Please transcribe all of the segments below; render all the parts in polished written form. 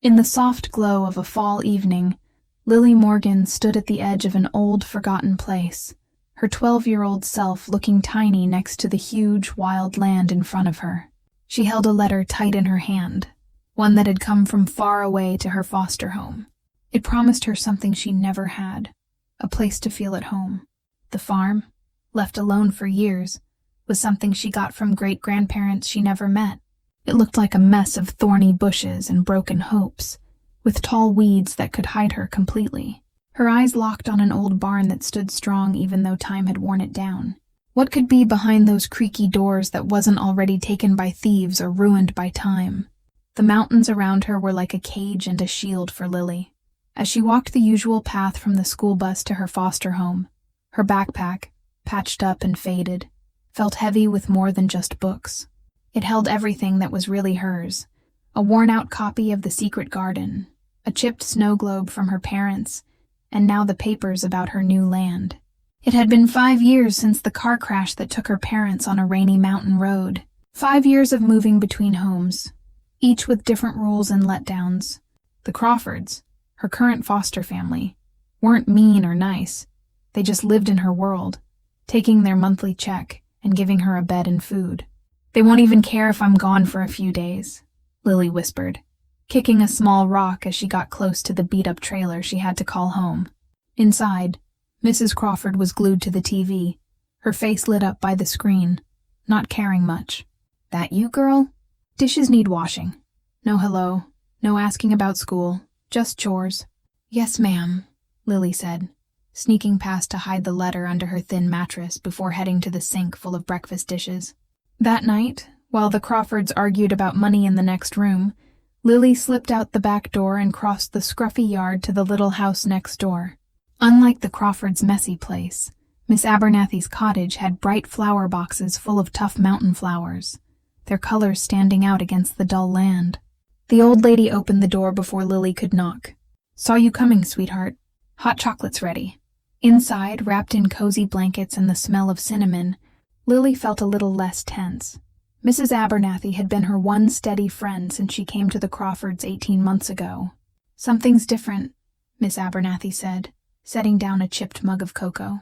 In the soft glow of a fall evening, Lily Morgan stood at the edge of an old, forgotten place, her 12-year-old self looking tiny next to the huge, wild land in front of her. She held a letter tight in her hand, one that had come from far away to her foster home. It promised her something she never had, a place to feel at home. The farm, left alone for years, was something she got from great-grandparents she never met. It looked like a mess of thorny bushes and broken hopes, with tall weeds that could hide her completely. Her eyes locked on an old barn that stood strong even though time had worn it down. What could be behind those creaky doors that wasn't already taken by thieves or ruined by time? The mountains around her were like a cage and a shield for Lily. As she walked the usual path from the school bus to her foster home, her backpack, patched up and faded, felt heavy with more than just books. It held everything that was really hers: a worn-out copy of The Secret Garden, a chipped snow globe from her parents, and now the papers about her new land. It had been 5 years since the car crash that took her parents on a rainy mountain road. 5 years of moving between homes, each with different rules and letdowns. The Crawfords, her current foster family, weren't mean or nice. They just lived in her world, taking their monthly check and giving her a bed and food. "They won't even care if I'm gone for a few days," Lily whispered, kicking a small rock as she got close to the beat-up trailer she had to call home. Inside, Mrs. Crawford was glued to the TV, her face lit up by the screen, not caring much. "That you, girl? Dishes need washing. No hello, no asking about school, just chores." "Yes, ma'am," Lily said, sneaking past to hide the letter under her thin mattress before heading to the sink full of breakfast dishes. That night, while the Crawfords argued about money in the next room, Lily slipped out the back door and crossed the scruffy yard to the little house next door. Unlike the Crawfords' messy place, Miss Abernathy's cottage had bright flower boxes full of tough mountain flowers, their colors standing out against the dull land. The old lady opened the door before Lily could knock. "Saw you coming, sweetheart. Hot chocolate's ready." Inside, wrapped in cozy blankets and the smell of cinnamon, Lily felt a little less tense. Mrs. Abernathy had been her one steady friend since she came to the Crawfords 18 months ago. "Something's different," Miss Abernathy said, setting down a chipped mug of cocoa.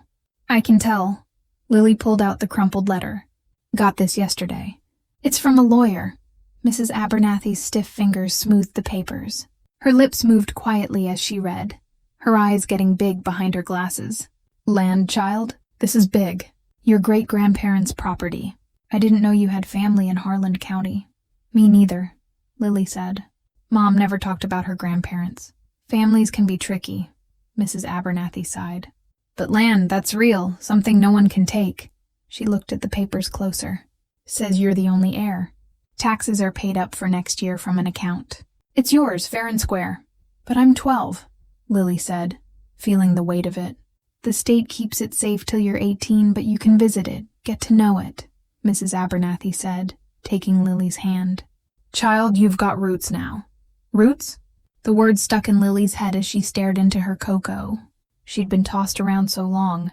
"I can tell." Lily pulled out the crumpled letter. "Got this yesterday. It's from a lawyer." Mrs. Abernathy's stiff fingers smoothed the papers. Her lips moved quietly as she read, her eyes getting big behind her glasses. "Land, child? This is big. Your great-grandparents' property. I didn't know you had family in Harlan County." "Me neither," Lily said. Mom never talked about her grandparents. "Families can be tricky," Mrs. Abernathy sighed. "But land, that's real, something no one can take." She looked at the papers closer. "Says you're the only heir. Taxes are paid up for next year from an account. It's yours, fair and square." "But I'm 12, Lily said, feeling the weight of it. "The state keeps it safe till you're 18, but you can visit it, get to know it," Mrs. Abernathy said, taking Lily's hand. "Child, you've got roots now." "Roots?" The word stuck in Lily's head as she stared into her cocoa. She'd been tossed around so long.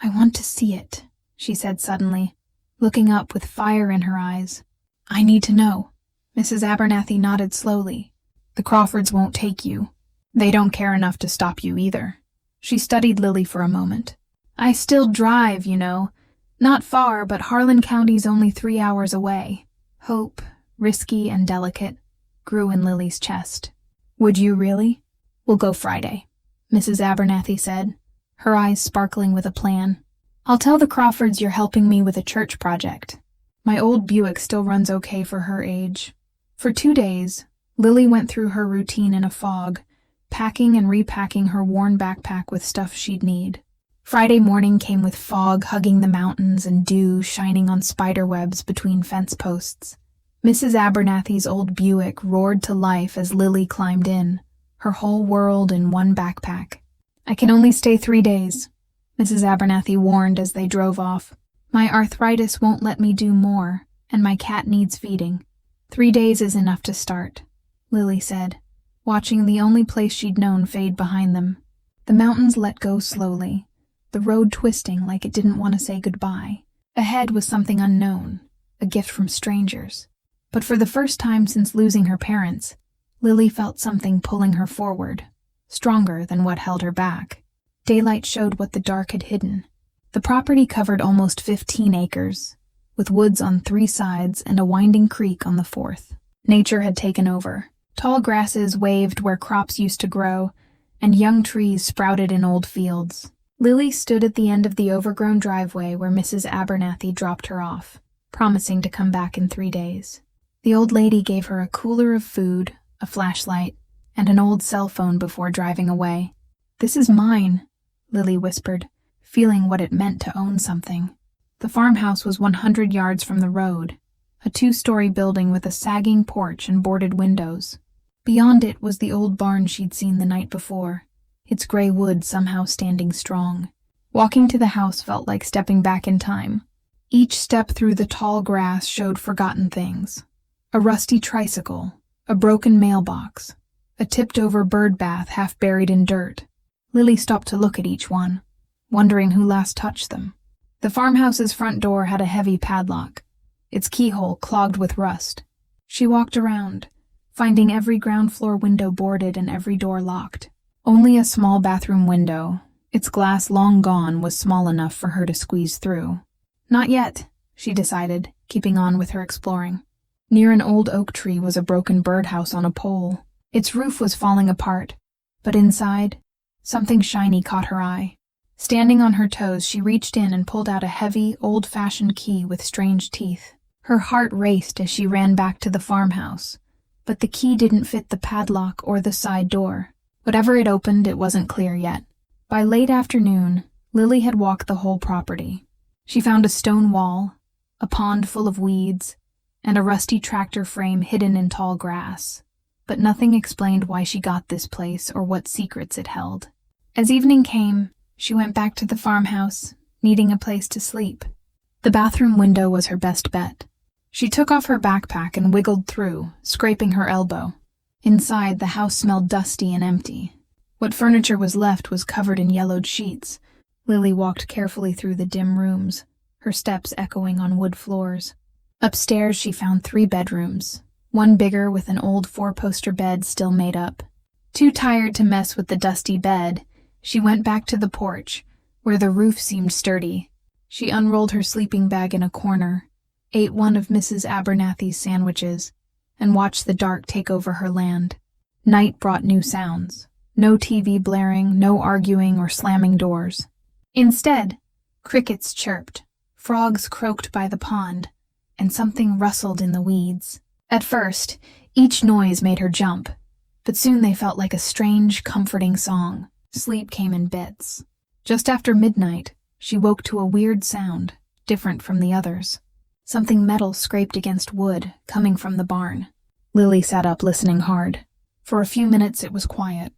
"I want to see it," she said suddenly, looking up with fire in her eyes. "I need to know." Mrs. Abernathy nodded slowly. "The Crawfords won't take you. They don't care enough to stop you either." She studied Lily for a moment. "I still drive, you know. Not far, but Harlan County's only 3 hours away." Hope, risky and delicate, grew in Lily's chest. "Would you really?" "We'll go Friday," Mrs. Abernathy said, her eyes sparkling with a plan. "I'll tell the Crawfords you're helping me with a church project. My old Buick still runs okay for her age." For 2 days, Lily went through her routine in a fog, packing and repacking her worn backpack with stuff she'd need. Friday morning came with fog hugging the mountains and dew shining on spider webs between fence posts. Mrs. Abernathy's old Buick roared to life as Lily climbed in, her whole world in one backpack. "I can only stay 3 days," Mrs. Abernathy warned as they drove off. "My arthritis won't let me do more, and my cat needs feeding." 3 days is enough to start," Lily said, watching the only place she'd known fade behind them. The mountains let go slowly, the road twisting like it didn't want to say goodbye. Ahead was something unknown, a gift from strangers. But for the first time since losing her parents, Lily felt something pulling her forward, stronger than what held her back. Daylight showed what the dark had hidden. The property covered almost 15 acres, with woods on 3 sides and a winding creek on the 4th. Nature had taken over. Tall grasses waved where crops used to grow, and young trees sprouted in old fields. Lily stood at the end of the overgrown driveway where Mrs. Abernathy dropped her off, promising to come back in 3 days. The old lady gave her a cooler of food, a flashlight, and an old cell phone before driving away. "This is mine," Lily whispered, feeling what it meant to own something. The farmhouse was 100 yards from the road, a 2-story building with a sagging porch and boarded windows. Beyond it was the old barn she'd seen the night before, its gray wood somehow standing strong. Walking to the house felt like stepping back in time. Each step through the tall grass showed forgotten things. A rusty tricycle, a broken mailbox, a tipped-over bird bath half buried in dirt. Lily stopped to look at each one, wondering who last touched them. The farmhouse's front door had a heavy padlock, its keyhole clogged with rust. She walked around, finding every ground-floor window boarded and every door locked. Only a small bathroom window, its glass long gone, was small enough for her to squeeze through. Not yet, she decided, keeping on with her exploring. Near an old oak tree was a broken birdhouse on a pole. Its roof was falling apart, but inside, something shiny caught her eye. Standing on her toes, she reached in and pulled out a heavy, old-fashioned key with strange teeth. Her heart raced as she ran back to the farmhouse, but the key didn't fit the padlock or the side door. Whatever it opened, it wasn't clear yet. By late afternoon, Lily had walked the whole property. She found a stone wall, a pond full of weeds, and a rusty tractor frame hidden in tall grass. But nothing explained why she got this place or what secrets it held. As evening came, she went back to the farmhouse, needing a place to sleep. The bathroom window was her best bet. She took off her backpack and wiggled through, scraping her elbow. Inside, the house smelled dusty and empty. What furniture was left was covered in yellowed sheets. Lily walked carefully through the dim rooms, her steps echoing on wood floors. Upstairs, she found 3 bedrooms, one bigger with an old 4-poster bed still made up. Too tired to mess with the dusty bed, she went back to the porch, where the roof seemed sturdy. She unrolled her sleeping bag in a corner, ate one of Mrs. Abernathy's sandwiches, and watched the dark take over her land. Night brought new sounds. No TV blaring, no arguing or slamming doors. Instead, crickets chirped, frogs croaked by the pond, and something rustled in the weeds. At first, each noise made her jump, but soon they felt like a strange, comforting song. Sleep came in bits. Just after midnight, she woke to a weird sound, different from the others. Something metal scraped against wood, coming from the barn. Lily sat up, listening hard. For a few minutes it was quiet.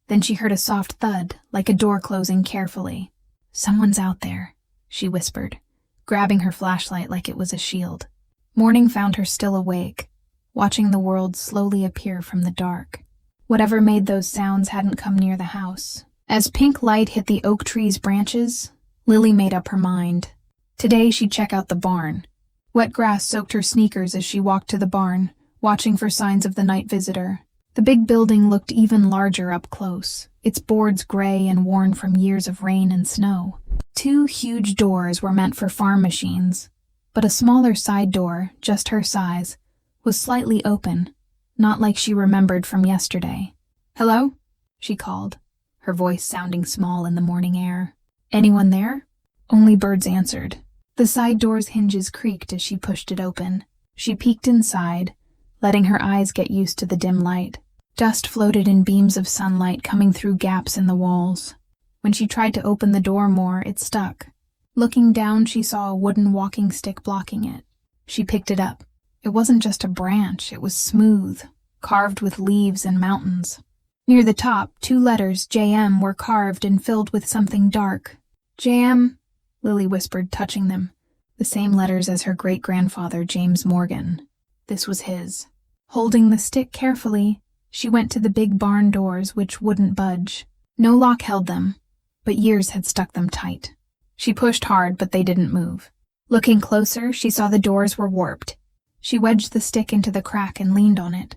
Then she heard a soft thud, like a door closing carefully. "Someone's out there," she whispered, grabbing her flashlight like it was a shield. Morning found her still awake, watching the world slowly appear from the dark. Whatever made those sounds hadn't come near the house. As pink light hit the oak tree's branches, Lily made up her mind. Today she'd check out the barn. Wet grass soaked her sneakers as she walked to the barn, watching for signs of the night visitor. The big building looked even larger up close, its boards gray and worn from years of rain and snow. 2 huge doors were meant for farm machines, but a smaller side door, just her size, was slightly open, not like she remembered from yesterday. "Hello?" she called, her voice sounding small in the morning air. "Anyone there?" Only birds answered. The side door's hinges creaked as she pushed it open. She peeked inside, letting her eyes get used to the dim light. Dust floated in beams of sunlight coming through gaps in the walls. When she tried to open the door more, it stuck. Looking down, she saw a wooden walking stick blocking it. She picked it up. It wasn't just a branch, it was smooth, carved with leaves and mountains. Near the top, 2 letters, JM, were carved and filled with something dark. "JM," Lily whispered, touching them. The same letters as her great-grandfather, James Morgan. This was his. Holding the stick carefully, she went to the big barn doors, which wouldn't budge. No lock held them, but years had stuck them tight. She pushed hard, but they didn't move. Looking closer, she saw the doors were warped. She wedged the stick into the crack and leaned on it.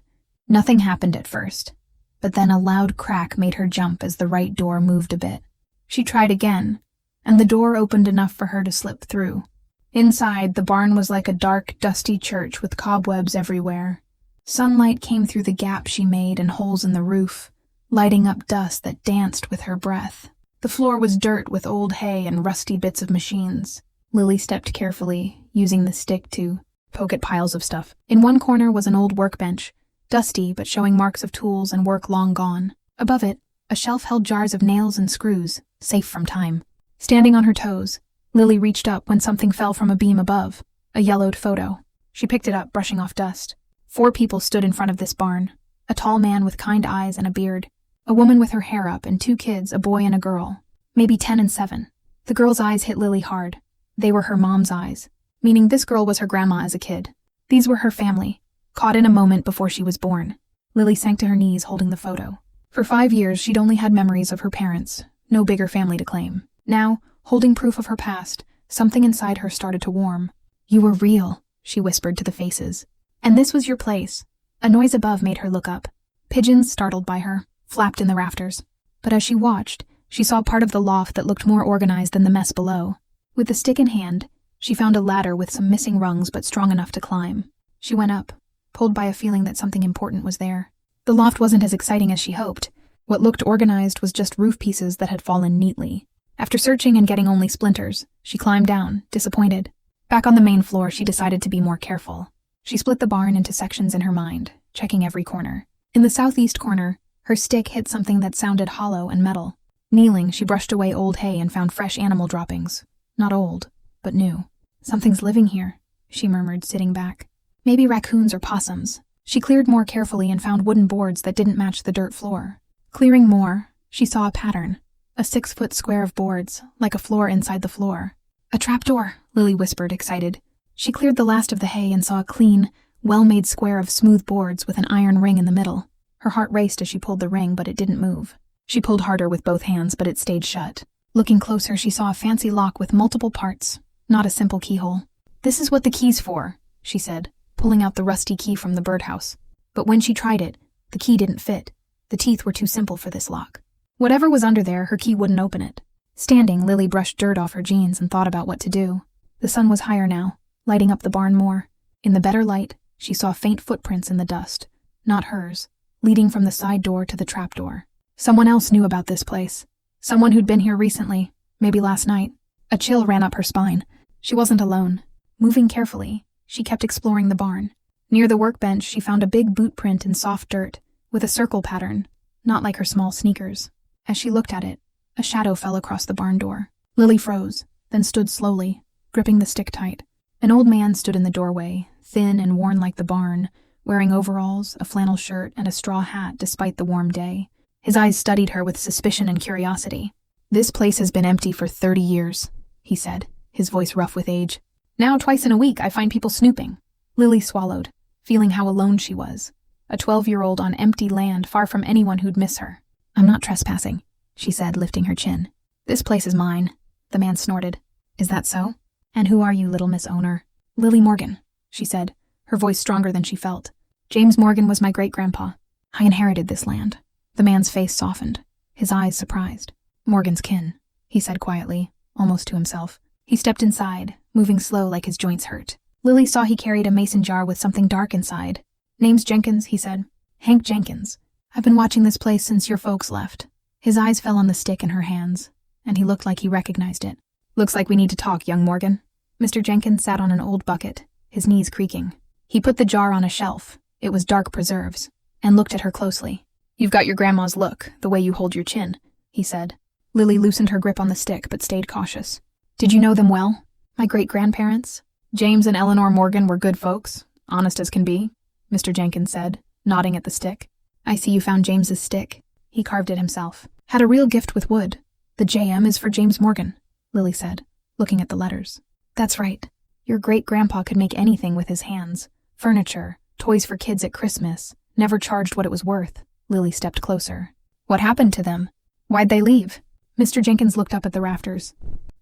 Nothing happened at first, but then a loud crack made her jump as the right door moved a bit. She tried again, and the door opened enough for her to slip through. Inside, the barn was like a dark, dusty church with cobwebs everywhere. Sunlight came through the gap she made and holes in the roof, lighting up dust that danced with her breath. The floor was dirt with old hay and rusty bits of machines. Lily stepped carefully, using the stick to poke at piles of stuff. In one corner was an old workbench, dusty but showing marks of tools and work long gone. Above it, a shelf held jars of nails and screws, safe from time. Standing on her toes, Lily reached up when something fell from a beam above, a yellowed photo. She picked it up, brushing off dust. 4 people stood in front of this barn, a tall man with kind eyes and a beard, a woman with her hair up, and 2 kids, a boy and a girl, maybe 10 and 7. The girl's eyes hit Lily hard. They were her mom's eyes, meaning this girl was her grandma as a kid. These were her family, caught in a moment before she was born. Lily sank to her knees holding the photo. For 5 years, she'd only had memories of her parents, no bigger family to claim. Now, holding proof of her past, something inside her started to warm. "You were real," she whispered to the faces. "And this was your place." A noise above made her look up. Pigeons, startled by her, flapped in the rafters. But as she watched, she saw part of the loft that looked more organized than the mess below. With the stick in hand, she found a ladder with some missing rungs but strong enough to climb. She went up, pulled by a feeling that something important was there. The loft wasn't as exciting as she hoped. What looked organized was just roof pieces that had fallen neatly. After searching and getting only splinters, she climbed down, disappointed. Back on the main floor, she decided to be more careful. She split the barn into sections in her mind, checking every corner. In the southeast corner, her stick hit something that sounded hollow and metal. Kneeling, she brushed away old hay and found fresh animal droppings. Not old, but new. "Something's living here," she murmured, sitting back. "Maybe raccoons or possums." She cleared more carefully and found wooden boards that didn't match the dirt floor. Clearing more, she saw a pattern. A 6-foot square of boards, like a floor inside the floor. "A trapdoor," Lily whispered, excited. She cleared the last of the hay and saw a clean, well-made square of smooth boards with an iron ring in the middle. Her heart raced as she pulled the ring, but it didn't move. She pulled harder with both hands, but it stayed shut. Looking closer, she saw a fancy lock with multiple parts, not a simple keyhole. "This is what the key's for," she said, pulling out the rusty key from the birdhouse. But when she tried it, the key didn't fit. The teeth were too simple for this lock. Whatever was under there, her key wouldn't open it. Standing, Lily brushed dirt off her jeans and thought about what to do. The sun was higher now, lighting up the barn more. In the better light, she saw faint footprints in the dust, not hers, leading from the side door to the trapdoor. Someone else knew about this place. Someone who'd been here recently, maybe last night. A chill ran up her spine. She wasn't alone. Moving carefully, she kept exploring the barn. Near the workbench, she found a big boot print in soft dirt, with a circle pattern, not like her small sneakers. As she looked at it, a shadow fell across the barn door. Lily froze, then stood slowly, gripping the stick tight. An old man stood in the doorway, thin and worn like the barn, wearing overalls, a flannel shirt, and a straw hat despite the warm day. His eyes studied her with suspicion and curiosity. "This place has been empty for 30 years, he said, his voice rough with age. "Now twice in a week I find people snooping." Lily swallowed, feeling how alone she was. A 12-year-old on empty land far from anyone who'd miss her. "I'm not trespassing," she said, lifting her chin. "This place is mine," the man snorted. "Is that so? And who are you, little Miss Owner?" "Lily Morgan," she said, her voice stronger than she felt. "James Morgan was my great-grandpa. I inherited this land." The man's face softened, his eyes surprised. "Morgan's kin," he said quietly, almost to himself. He stepped inside, moving slow like his joints hurt. Lily saw he carried a mason jar with something dark inside. "Name's Jenkins," he said. "Hank Jenkins. I've been watching this place since your folks left." His eyes fell on the stick in her hands, and he looked like he recognized it. "Looks like we need to talk, young Morgan." Mr. Jenkins sat on an old bucket, his knees creaking. He put the jar on a shelf, it was dark preserves, and looked at her closely. "You've got your grandma's look, the way you hold your chin," he said. Lily loosened her grip on the stick but stayed cautious. "Did you know them well? My great-grandparents?" "James and Eleanor Morgan were good folks, honest as can be," Mr. Jenkins said, nodding at the stick. "I see you found James's stick." He carved it himself. "Had a real gift with wood. The JM is for James Morgan," Lily said, looking at the letters. "That's right. Your great-grandpa could make anything with his hands. Furniture, toys for kids at Christmas, never charged what it was worth." Lily stepped closer. "What happened to them? Why'd they leave?" Mr. Jenkins looked up at the rafters.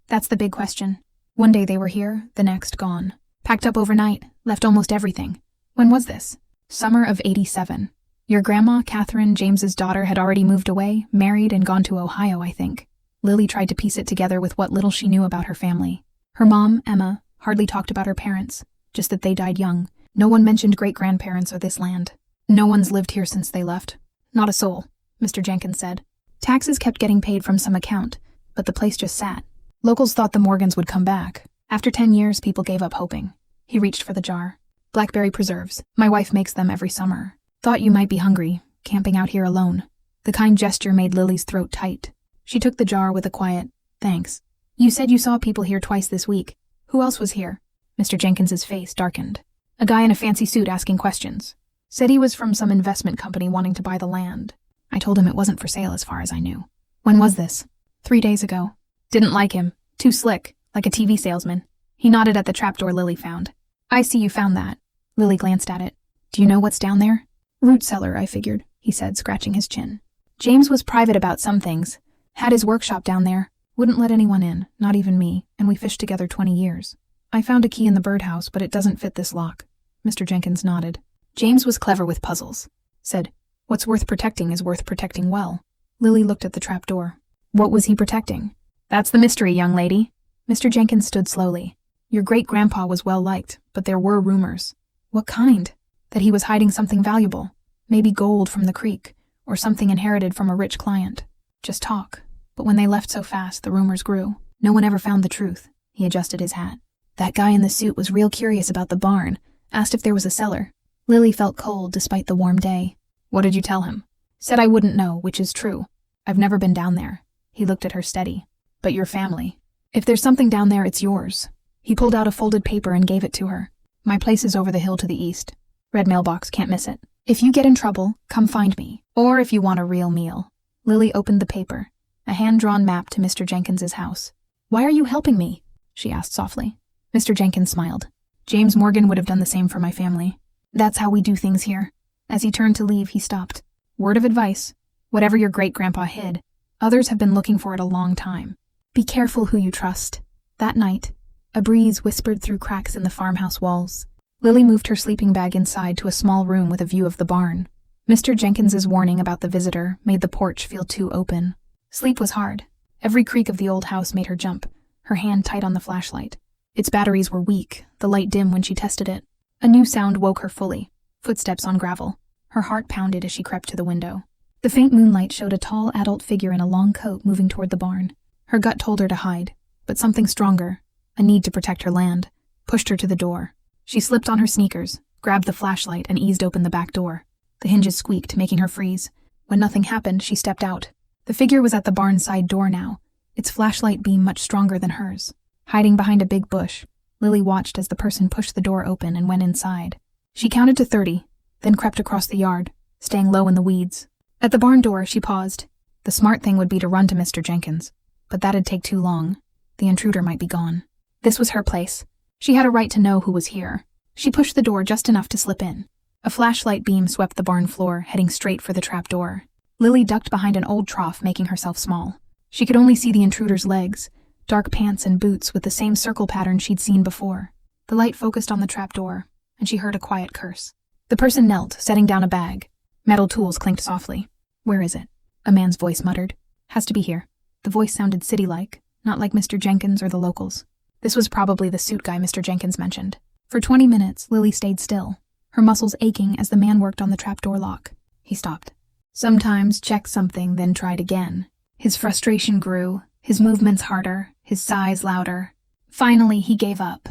"That's the big question. One day they were here, the next gone. Packed up overnight, left almost everything." "When was this?" "Summer of '87. Your grandma, Catherine, James's daughter, had already moved away, married, and gone to Ohio, I think. Lily tried to piece it together with what little she knew about her family. Her mom, Emma, hardly talked about her parents, just that they died young. No one mentioned great-grandparents or this land. No one's lived here since they left. Not a soul, Mr. Jenkins said. Taxes kept getting paid from some account, but the place just sat. Locals thought the Morgans would come back. After 10 years, people gave up hoping. He reached for the jar. Blackberry preserves. My wife makes them every summer. Thought you might be hungry, camping out here alone. The kind gesture made Lily's throat tight. She took the jar with a quiet, thanks. You said you saw people here twice this week. Who else was here? Mr. Jenkins's face darkened. A guy in a fancy suit asking questions. Said he was from some investment company wanting to buy the land. I told him it wasn't for sale as far as I knew. When was this? 3 days ago. Didn't like him. Too slick, like a TV salesman. He nodded at the trapdoor Lily found. I see you found that. Lily glanced at it. Do you know what's down there? Root cellar, I figured, he said, scratching his chin. James was private about some things. Had his workshop down there. Wouldn't let anyone in, not even me, and we fished together 20 years. I found a key in the birdhouse, but it doesn't fit this lock. Mr. Jenkins nodded. James was clever with puzzles. Said, what's worth protecting is worth protecting well. Lily looked at the trapdoor. What was he protecting? That's the mystery, young lady. Mr. Jenkins stood slowly. Your great-grandpa was well-liked, but there were rumors. What kind? That he was hiding something valuable. Maybe gold from the creek, or something inherited from a rich client. Just talk. But when they left so fast, the rumors grew. No one ever found the truth. He adjusted his hat. That guy in the suit was real curious about the barn. Asked if there was a cellar. Lily felt cold despite the warm day. What did you tell him? Said I wouldn't know, which is true. I've never been down there. He looked at her steady. But your family. If there's something down there, it's yours. He pulled out a folded paper and gave it to her. My place is over the hill to the east. Red mailbox, can't miss it. If you get in trouble, come find me. Or if you want a real meal. Lily opened the paper. A hand-drawn map to Mr. Jenkins's house. Why are you helping me? She asked softly. Mr. Jenkins smiled. James Morgan would have done the same for my family. That's how we do things here. As he turned to leave, he stopped. Word of advice. Whatever your great-grandpa hid, others have been looking for it a long time. Be careful who you trust. That night, a breeze whispered through cracks in the farmhouse walls. Lily moved her sleeping bag inside to a small room with a view of the barn. Mr. Jenkins's warning about the visitor made the porch feel too open. Sleep was hard. Every creak of the old house made her jump, her hand tight on the flashlight. Its batteries were weak, the light dim when she tested it. A new sound woke her fully. Footsteps on gravel. Her heart pounded as she crept to the window. The faint moonlight showed a tall adult figure in a long coat moving toward the barn. Her gut told her to hide, but something stronger, a need to protect her land, pushed her to the door. She slipped on her sneakers, grabbed the flashlight, and eased open the back door. The hinges squeaked, making her freeze. When nothing happened, she stepped out. The figure was at the barn side door now, its flashlight beam much stronger than hers. Hiding behind a big bush, Lily watched as the person pushed the door open and went inside. She counted to 30, then crept across the yard, staying low in the weeds. At the barn door, she paused. The smart thing would be to run to Mr. Jenkins, but that'd take too long. The intruder might be gone. This was her place. She had a right to know who was here. She pushed the door just enough to slip in. A flashlight beam swept the barn floor, heading straight for the trapdoor. Lily ducked behind an old trough, making herself small. She could only see the intruder's legs, dark pants and boots with the same circle pattern she'd seen before. The light focused on the trapdoor, and she heard a quiet curse. The person knelt, setting down a bag. Metal tools clinked softly. Where is it? A man's voice muttered. Has to be here. The voice sounded city-like, not like Mr. Jenkins or the locals. This was probably the suit guy Mr. Jenkins mentioned. For 20 minutes, Lily stayed still, her muscles aching as the man worked on the trapdoor lock. He stopped. Sometimes checked something, then tried again. His frustration grew, his movements harder, his sighs louder. Finally, he gave up.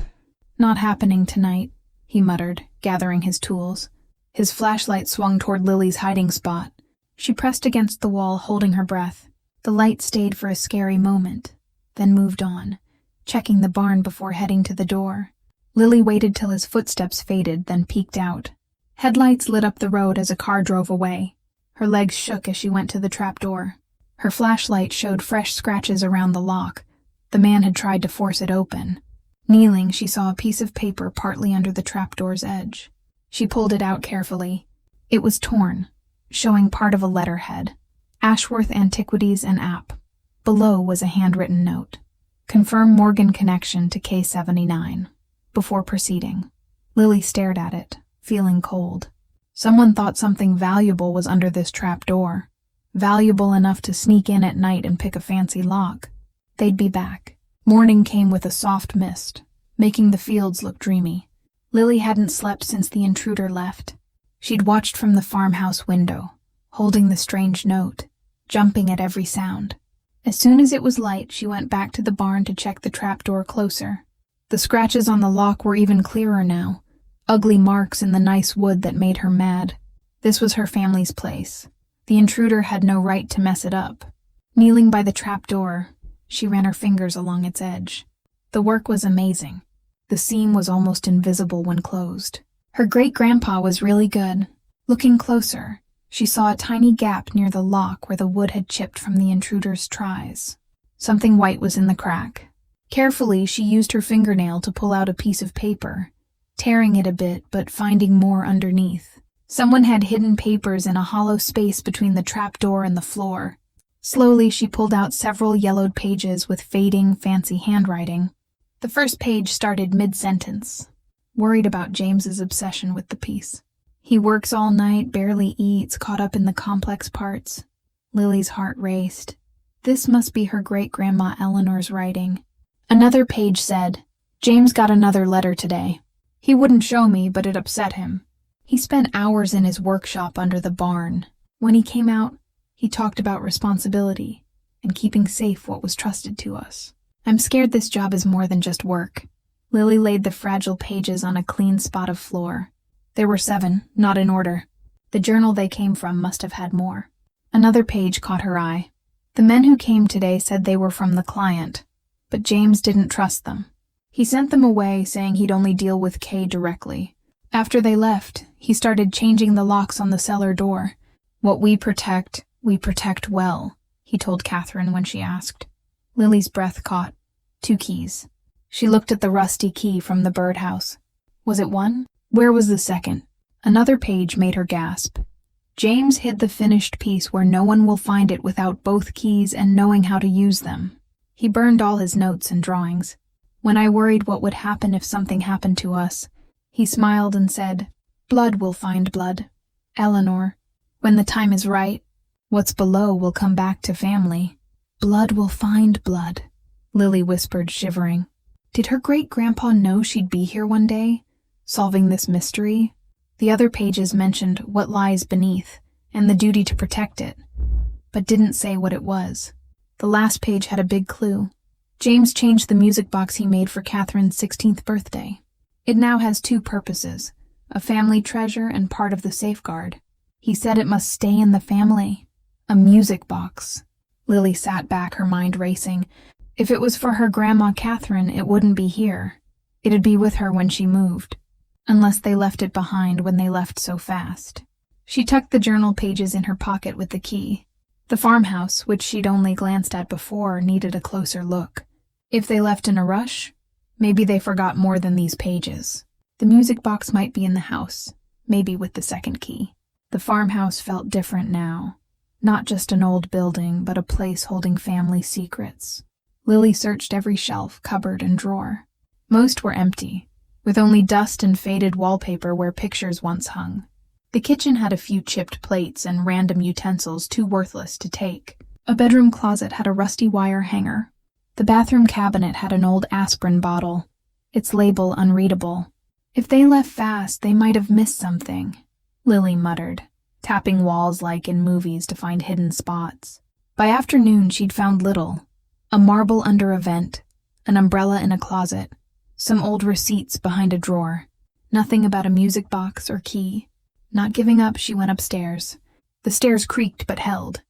Not happening tonight, he muttered, gathering his tools. His flashlight swung toward Lily's hiding spot. She pressed against the wall, holding her breath. The light stayed for a scary moment, then moved on, checking the barn before heading to the door. Lily waited till his footsteps faded, then peeked out. Headlights lit up the road as a car drove away. Her legs shook as she went to the trapdoor. Her flashlight showed fresh scratches around the lock. The man had tried to force it open. Kneeling, she saw a piece of paper partly under the trapdoor's edge. She pulled it out carefully. It was torn, showing part of a letterhead. Ashworth Antiquities and App. Below was a handwritten note. Confirm Morgan connection to K79. Before proceeding. Lily stared at it, feeling cold. Someone thought something valuable was under this trap door. Valuable enough to sneak in at night and pick a fancy lock. They'd be back. Morning came with a soft mist, making the fields look dreamy. Lily hadn't slept since the intruder left. She'd watched from the farmhouse window, holding the strange note, jumping at every sound. As soon as it was light, she went back to the barn to check the trapdoor closer. The scratches on the lock were even clearer now, ugly marks in the nice wood that made her mad. This was her family's place. The intruder had no right to mess it up. Kneeling by the trapdoor, she ran her fingers along its edge. The work was amazing. The seam was almost invisible when closed. Her great-grandpa was really good. Looking closer, she saw a tiny gap near the lock where the wood had chipped from the intruder's tries. Something white was in the crack. Carefully, she used her fingernail to pull out a piece of paper, tearing it a bit but finding more underneath. Someone had hidden papers in a hollow space between the trapdoor and the floor. Slowly, she pulled out several yellowed pages with fading, fancy handwriting. The first page started mid-sentence. Worried about James's obsession with the piece. He works all night, barely eats, caught up in the complex parts. Lily's heart raced. This must be her great-grandma Eleanor's writing. Another page said, James got another letter today. He wouldn't show me, but it upset him. He spent hours in his workshop under the barn. When he came out, he talked about responsibility and keeping safe what was trusted to us. I'm scared this job is more than just work. Lily laid the fragile pages on a clean spot of floor. There were 7, not in order. The journal they came from must have had more. Another page caught her eye. The men who came today said they were from the client, but James didn't trust them. He sent them away, saying he'd only deal with Kay directly. After they left, he started changing the locks on the cellar door. What we protect well, he told Catherine when she asked. Lily's breath caught. 2 keys. She looked at the rusty key from the birdhouse. Was it 1? Where was the second? Another page made her gasp. James hid the finished piece where no one will find it without both keys and knowing how to use them. He burned all his notes and drawings. When I worried what would happen if something happened to us, he smiled and said, Blood will find blood. Eleanor, when the time is right, what's below will come back to family. Blood will find blood, Lily whispered, shivering. Did her great-grandpa know she'd be here one day, solving this mystery? The other pages mentioned what lies beneath and the duty to protect it, but didn't say what it was. The last page had a big clue. James changed the music box he made for Catherine's 16th birthday. It now has 2 purposes, a family treasure and part of the safeguard. He said it must stay in the family. A music box. Lily sat back, her mind racing. If it was for her grandma Catherine, it wouldn't be here. It'd be with her when she moved. Unless they left it behind when they left so fast. She tucked the journal pages in her pocket with the key. The farmhouse, which she'd only glanced at before, needed a closer look. If they left in a rush, maybe they forgot more than these pages. The music box might be in the house, maybe with the second key. The farmhouse felt different now. Not just an old building, but a place holding family secrets. Lily searched every shelf, cupboard, and drawer. Most were empty, with only dust and faded wallpaper where pictures once hung. The kitchen had a few chipped plates and random utensils too worthless to take. A bedroom closet had a rusty wire hanger. The bathroom cabinet had an old aspirin bottle, its label unreadable. If they left fast, they might have missed something, Lily muttered, tapping walls like in movies to find hidden spots. By afternoon, she'd found little. A marble under a vent, an umbrella in a closet, some old receipts behind a drawer. Nothing about a music box or key. Not giving up, she went upstairs. The stairs creaked but held.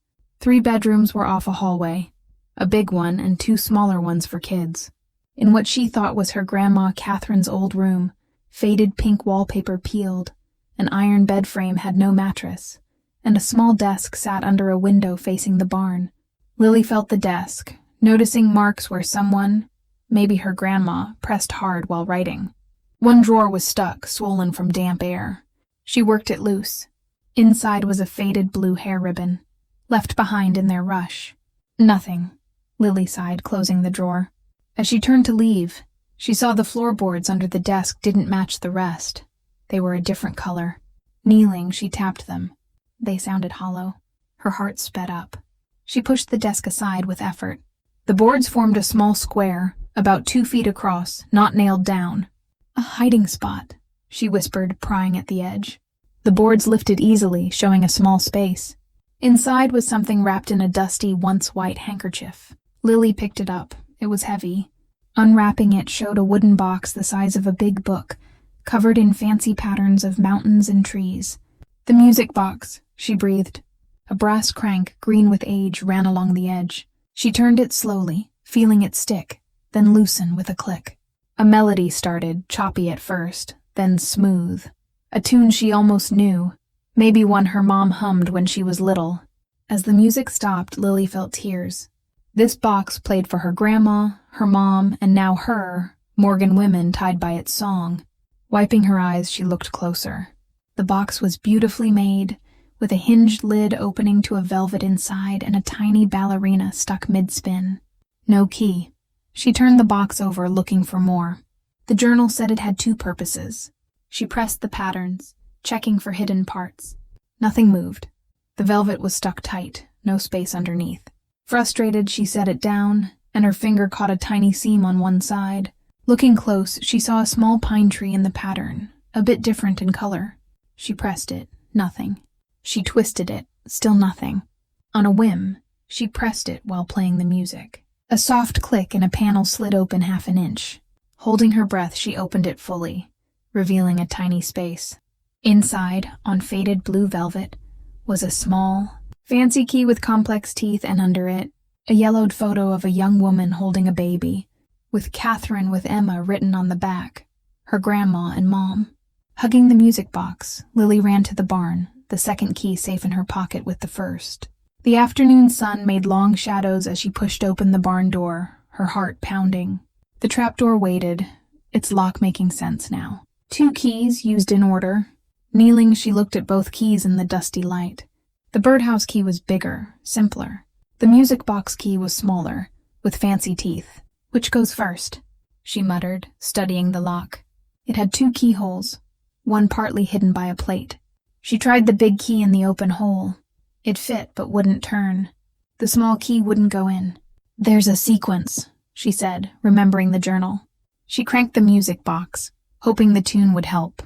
3 bedrooms were off a hallway, a big one and 2 smaller ones for kids. In what she thought was her grandma Catherine's old room, faded pink wallpaper peeled, an iron bed frame had no mattress, and a small desk sat under a window facing the barn. Lily felt the desk, noticing marks where someone, maybe her grandma, pressed hard while writing. One drawer was stuck, swollen from damp air. She worked it loose. Inside was a faded blue hair ribbon, left behind in their rush. Nothing, Lily sighed, closing the drawer. As she turned to leave, she saw the floorboards under the desk didn't match the rest. They were a different color. Kneeling, she tapped them. They sounded hollow. Her heart sped up. She pushed the desk aside with effort. The boards formed a small square, about 2 feet across, not nailed down. A hiding spot, she whispered, prying at the edge. The boards lifted easily, showing a small space. Inside was something wrapped in a dusty, once white handkerchief. Lily picked it up. It was heavy. Unwrapping it showed a wooden box the size of a big book, covered in fancy patterns of mountains and trees. The music box, she breathed. A brass crank, green with age, ran along the edge. She turned it slowly, feeling it stick, then loosen with a click. A melody started, choppy at first, then smooth. A tune she almost knew, maybe one her mom hummed when she was little. As the music stopped, Lily felt tears. This box played for her grandma, her mom, and now her, Morgan women tied by its song. Wiping her eyes, she looked closer. The box was beautifully made, with a hinged lid opening to a velvet inside and a tiny ballerina stuck mid-spin. No key. She turned the box over, looking for more. The journal said it had 2 purposes. She pressed the patterns, checking for hidden parts. Nothing moved. The velvet was stuck tight, no space underneath. Frustrated, she set it down, and her finger caught a tiny seam on one side. Looking close, she saw a small pine tree in the pattern, a bit different in color. She pressed it. Nothing. She twisted it. Still nothing. On a whim, she pressed it while playing the music. A soft click and a panel slid open 1/2 inch. Holding her breath, she opened it fully, revealing a tiny space. Inside, on faded blue velvet, was a small, fancy key with complex teeth, and under it, a yellowed photo of a young woman holding a baby, with Catherine with Emma written on the back, her grandma and mom. Hugging the music box, Lily ran to the barn, the second key safe in her pocket with the first. The afternoon sun made long shadows as she pushed open the barn door, her heart pounding. The trapdoor waited, its lock making sense now. 2 keys used in order. Kneeling, she looked at both keys in the dusty light. The birdhouse key was bigger, simpler. The music box key was smaller, with fancy teeth. "Which goes first?" she muttered, studying the lock. It had 2 keyholes, one partly hidden by a plate. She tried the big key in the open hole. It fit but wouldn't turn. The small key wouldn't go in. "There's a sequence," she said, remembering the journal. She cranked the music box, hoping the tune would help.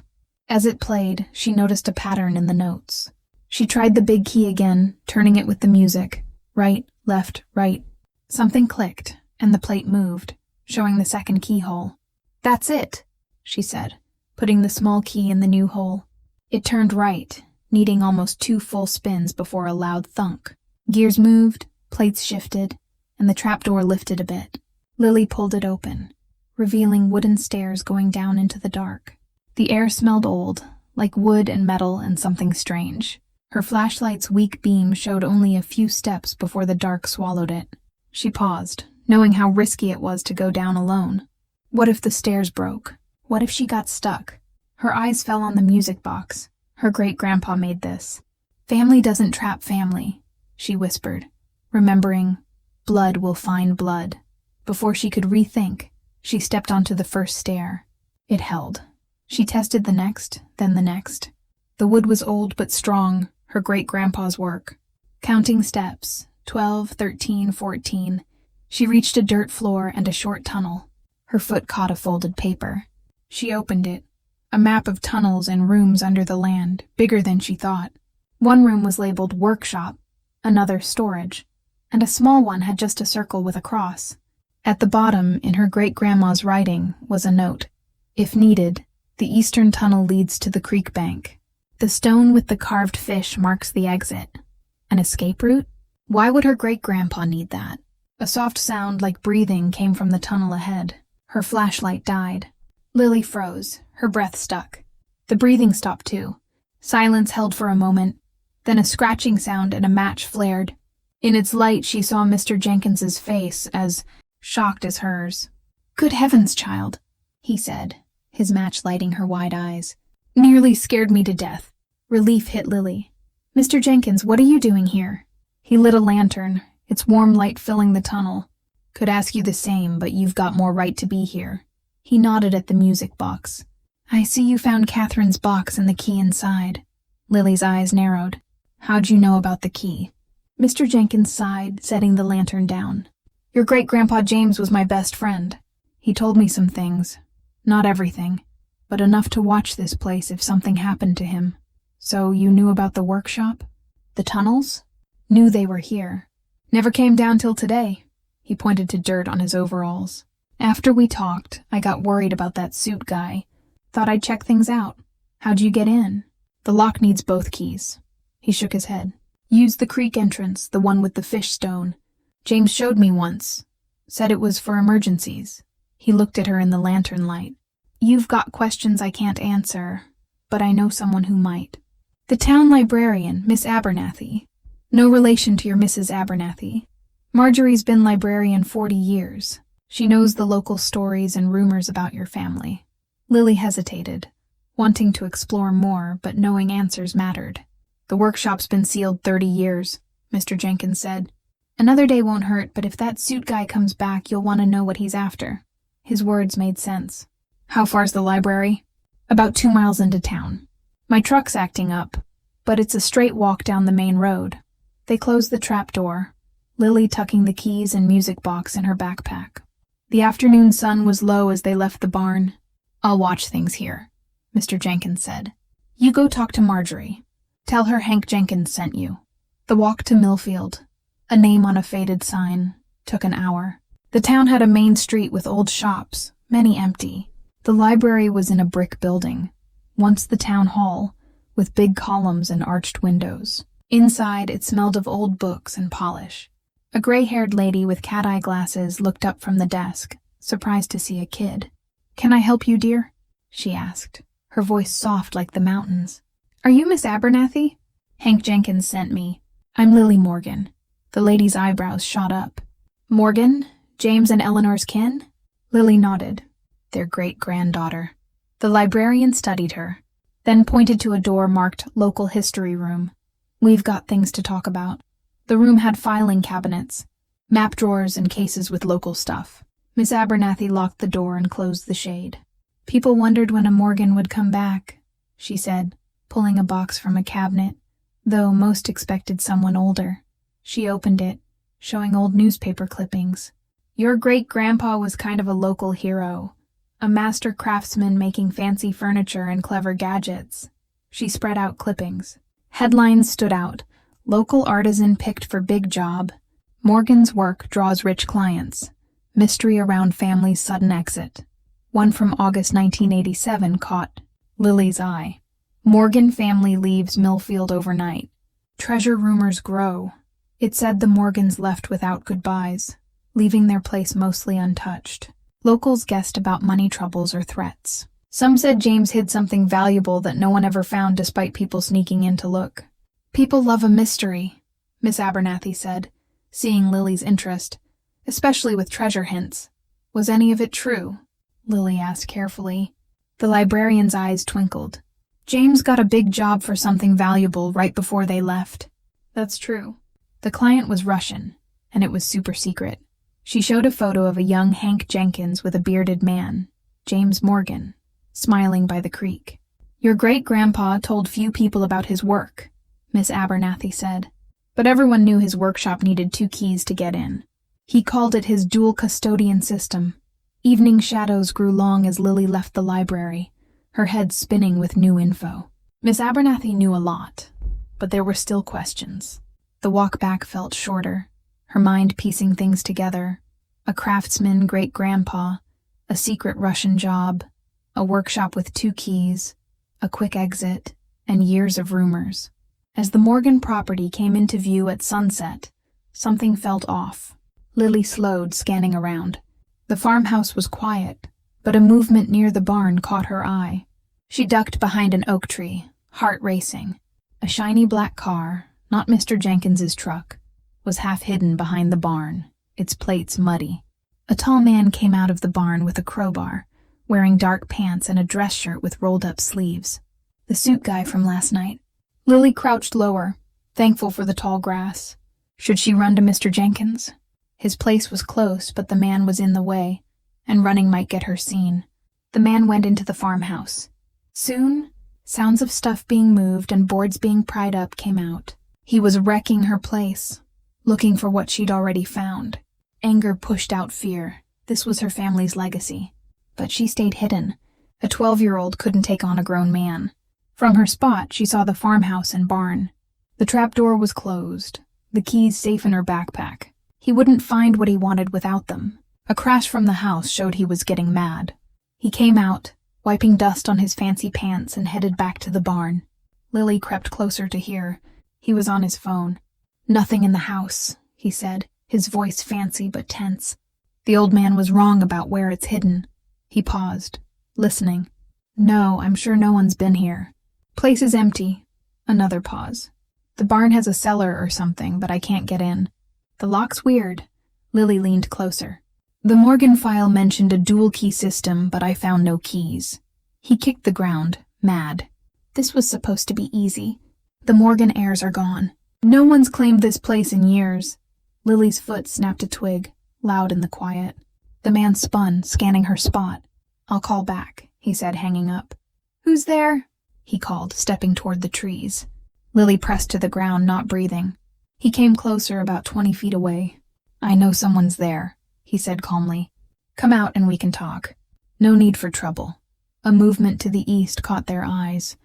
As it played, she noticed a pattern in the notes. She tried the big key again, turning it with the music. Right, left, right. Something clicked, and the plate moved, showing the second keyhole. "That's it," she said, putting the small key in the new hole. It turned right, needing almost 2 full spins before a loud thunk. Gears moved, plates shifted, and the trapdoor lifted a bit. Lily pulled it open, revealing wooden stairs going down into the dark. The air smelled old, like wood and metal and something strange. Her flashlight's weak beam showed only a few steps before the dark swallowed it. She paused, knowing how risky it was to go down alone. What if the stairs broke? What if she got stuck? Her eyes fell on the music box. Her great-grandpa made this. "Family doesn't trap family," she whispered, remembering, "Blood will find blood." Before she could rethink, she stepped onto the first stair. It held. She tested the next, then the next. The wood was old but strong, her great-grandpa's work. Counting steps, 12, 13, 14, she reached a dirt floor and a short tunnel. Her foot caught a folded paper. She opened it. A map of tunnels and rooms under the land, bigger than she thought. One room was labeled workshop, another storage, and a small one had just a circle with a cross. At the bottom, in her great-grandma's writing, was a note. "If needed, the eastern tunnel leads to the creek bank. The stone with the carved fish marks the exit." An escape route? Why would her great-grandpa need that? A soft sound like breathing came from the tunnel ahead. Her flashlight died. Lily froze, her breath stuck. The breathing stopped too. Silence held for a moment, then a scratching sound and a match flared. In its light, she saw Mr. Jenkins's face, as shocked as hers. "Good heavens, child," he said, his match lighting her wide eyes. "Nearly scared me to death." Relief hit Lily. "Mr. Jenkins, what are you doing here?" He lit a lantern, its warm light filling the tunnel. "Could ask you the same, but you've got more right to be here." He nodded at the music box. "I see you found Catherine's box and the key inside." Lily's eyes narrowed. How'd you know about the key? Mr. Jenkins sighed, setting the lantern down. Your great-grandpa James was my best friend. He told me some things. Not everything, but enough to watch this place if something happened to him. So you knew about the workshop? The tunnels? Knew they were here. Never came down till today. He pointed to dirt on his overalls. After we talked, I got worried about that suit guy. Thought I'd check things out. How'd you get in? The lock needs both keys. He shook his head. Use the creek entrance, the one with the fish stone. James showed me once. Said it was for emergencies. He looked at her in the lantern light. You've got questions I can't answer, but I know someone who might. The town librarian, Miss Abernathy. No relation to your Mrs. Abernathy. Marjorie's been librarian 40 years. She knows the local stories and rumors about your family. Lily hesitated, wanting to explore more, but knowing answers mattered. The workshop's been sealed 30 years, Mr. Jenkins said. Another day won't hurt, but if that suit guy comes back, you'll want to know what he's after. His words made sense. How far's the library? About 2 miles into town. My truck's acting up, but it's a straight walk down the main road. They closed the trapdoor, Lily tucking the keys and music box in her backpack. The afternoon sun was low as they left the barn. I'll watch things here, Mr. Jenkins said. You go talk to Marjorie. Tell her Hank Jenkins sent you. The walk to Millfield, a name on a faded sign, took an hour. The town had a main street with old shops, many empty. The library was in a brick building, once the town hall, with big columns and arched windows. Inside, it smelled of old books and polish. A gray-haired lady with cat-eye glasses looked up from the desk, surprised to see a kid. Can I help you, dear? She asked, her voice soft like the mountains. Are you Miss Abernathy? Hank Jenkins sent me. I'm Lily Morgan. The lady's eyebrows shot up. Morgan? James and Eleanor's kin? Lily nodded. Their great-granddaughter. The librarian studied her, then pointed to a door marked Local History Room. We've got things to talk about. The room had filing cabinets, map drawers, and cases with local stuff. Miss Abernathy locked the door and closed the shade. People wondered when a Morgan would come back, she said, pulling a box from a cabinet, though most expected someone older. She opened it, showing old newspaper clippings. Your great-grandpa was kind of a local hero, a master craftsman making fancy furniture and clever gadgets. She spread out clippings. Headlines stood out. Local artisan picked for big job. Morgan's work draws rich clients. Mystery around family's sudden exit. One from August 1987 caught Lily's eye. Morgan family leaves Millfield overnight. Treasure rumors grow. It said the Morgans left without goodbyes, leaving their place mostly untouched. Locals guessed about money troubles or threats. Some said James hid something valuable that no one ever found despite people sneaking in to look. People love a mystery, Miss Abernathy said, seeing Lily's interest, especially with treasure hints. Was any of it true? Lily asked carefully. The librarian's eyes twinkled. James got a big job for something valuable right before they left. That's true. The client was Russian, and it was super secret. She showed a photo of a young Hank Jenkins with a bearded man, James Morgan, smiling by the creek. Your great-grandpa told few people about his work, Miss Abernathy said, but everyone knew his workshop needed 2 keys to get in. He called it his dual custodian system. Evening shadows grew long as Lily left the library, her head spinning with new info. Miss Abernathy knew a lot, but there were still questions. The walk back felt shorter, her mind piecing things together. A craftsman great-grandpa, a secret Russian job, a workshop with 2 keys, a quick exit, and years of rumors. As the Morgan property came into view at sunset, something felt off. Lily slowed, scanning around. The farmhouse was quiet, but a movement near the barn caught her eye. She ducked behind an oak tree, heart racing. A shiny black car, not Mr. Jenkins's truck, was half hidden behind the barn, its plates muddy. A tall man came out of the barn with a crowbar, wearing dark pants and a dress shirt with rolled-up sleeves. The suit guy from last night. Lily crouched lower, thankful for the tall grass. Should she run to Mr. Jenkins? His place was close, but the man was in the way, and running might get her seen. The man went into the farmhouse. Soon, Sounds of stuff being moved and boards being pried up came out. He was wrecking her place, looking for what she'd already found. Anger pushed out fear. This was her family's legacy. But she stayed hidden. A 12-year-old couldn't take on a grown man. From her spot, she saw the farmhouse and barn. The trapdoor was closed, the keys safe in her backpack. He wouldn't find what he wanted without them. A crash from the house showed he was getting mad. He came out, wiping dust on his fancy pants, and headed back to the barn. Lily crept closer to hear. He was on his phone. "Nothing in the house," he said, his voice fancy but tense. The old man was wrong about where it's hidden. He paused, listening. "No, I'm sure no one's been here. Place is empty." Another pause. "The barn has a cellar or something, but I can't get in. The lock's weird." Lily leaned closer. "The Morgan file mentioned a dual-key system, but I found no keys." He kicked the ground, mad. This was supposed to be easy. The Morgan heirs are gone. No one's claimed this place in years. Lily's foot snapped a twig, loud in the quiet. The man spun, scanning her spot. "I'll call back," he said, hanging up. "Who's there?" he called, stepping toward the trees. Lily pressed to the ground, not breathing. He came closer, about 20 feet away. "I know someone's there," he said calmly. "Come out and we can talk. No need for trouble." A movement to the east caught their eyes.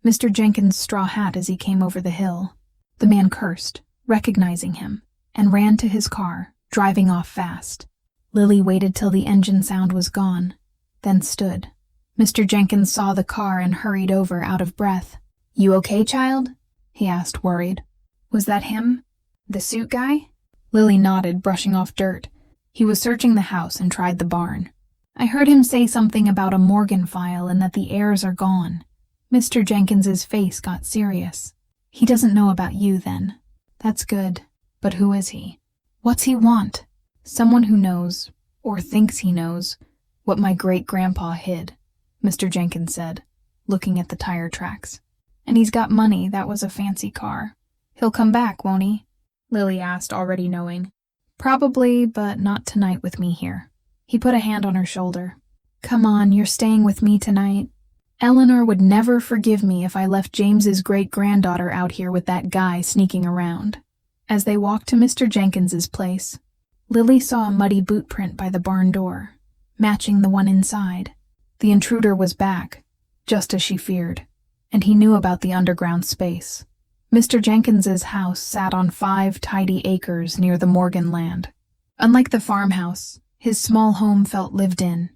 Mr. Jenkins' straw hat as he came over the hill. The man cursed, recognizing him, and ran to his car, driving off fast. Lily waited till the engine sound was gone, then stood. Mr. Jenkins saw the car and hurried over, out of breath. "You okay, child?" he asked, worried. "Was that him? The suit guy?" Lily nodded, brushing off dirt. "He was searching the house and tried the barn. I heard him say something about a Morgan file and that the heirs are gone." Mr. Jenkins's face got serious. "He doesn't know about you, then. That's good. But who is he? What's he want?" "Someone who knows, or thinks he knows, what my great-grandpa hid," Mr. Jenkins said, looking at the tire tracks. "And he's got money. That was a fancy car. He'll come back, won't he?" Lily asked, already knowing. "Probably, but not tonight with me here." He put a hand on her shoulder. "Come on, you're staying with me tonight. Eleanor would never forgive me if I left James's great-granddaughter out here with that guy sneaking around." As they walked to Mr. Jenkins's place, Lily saw a muddy boot print by the barn door, matching the one inside. The intruder was back, just as she feared, and he knew about the underground space. Mr. Jenkins's house sat on 5 tidy acres near the Morgan land. Unlike the farmhouse, his small home felt lived in,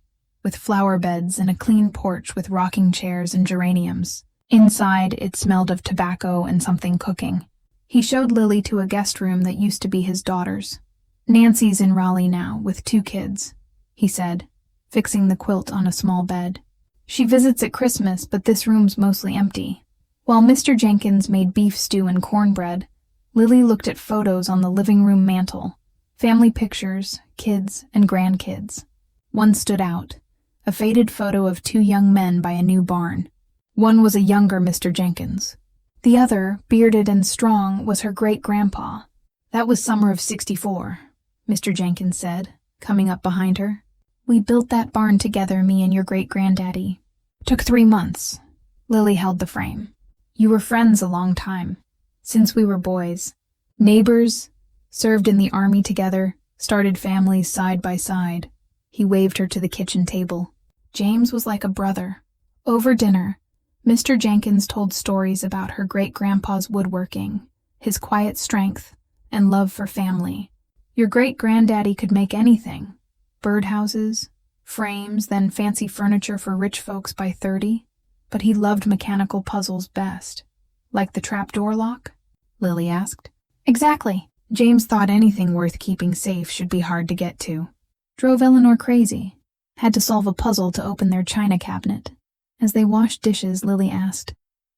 with flower beds and a clean porch with rocking chairs and geraniums. Inside, it smelled of tobacco and something cooking. He showed Lily to a guest room that used to be his daughter's. "Nancy's in Raleigh now, with 2 kids," he said, fixing the quilt on a small bed. "She visits at Christmas, but this room's mostly empty." While Mr. Jenkins made beef stew and cornbread, Lily looked at photos on the living room mantel. Family pictures, kids and grandkids. One stood out, a faded photo of 2 young men by a new barn. One was a younger Mr. Jenkins. The other, bearded and strong, was her great-grandpa. "That was summer of '64, Mr. Jenkins said, coming up behind her. "We built that barn together, me and your great-granddaddy. Took 3 months." Lily held the frame. "You were friends a long time, since we were boys. Neighbors, served in the army together, started families side by side." He waved her to the kitchen table. "James was like a brother." Over dinner, Mr. Jenkins told stories about her great-grandpa's woodworking, his quiet strength, and love for family. "Your great-granddaddy could make anything. Birdhouses, frames, then fancy furniture for rich folks by 30. But he loved mechanical puzzles best." "Like the trapdoor lock?" Lily asked. "Exactly. James thought anything worth keeping safe should be hard to get to. Drove Eleanor crazy. Had to solve a puzzle to open their china cabinet." As they washed dishes, Lily asked,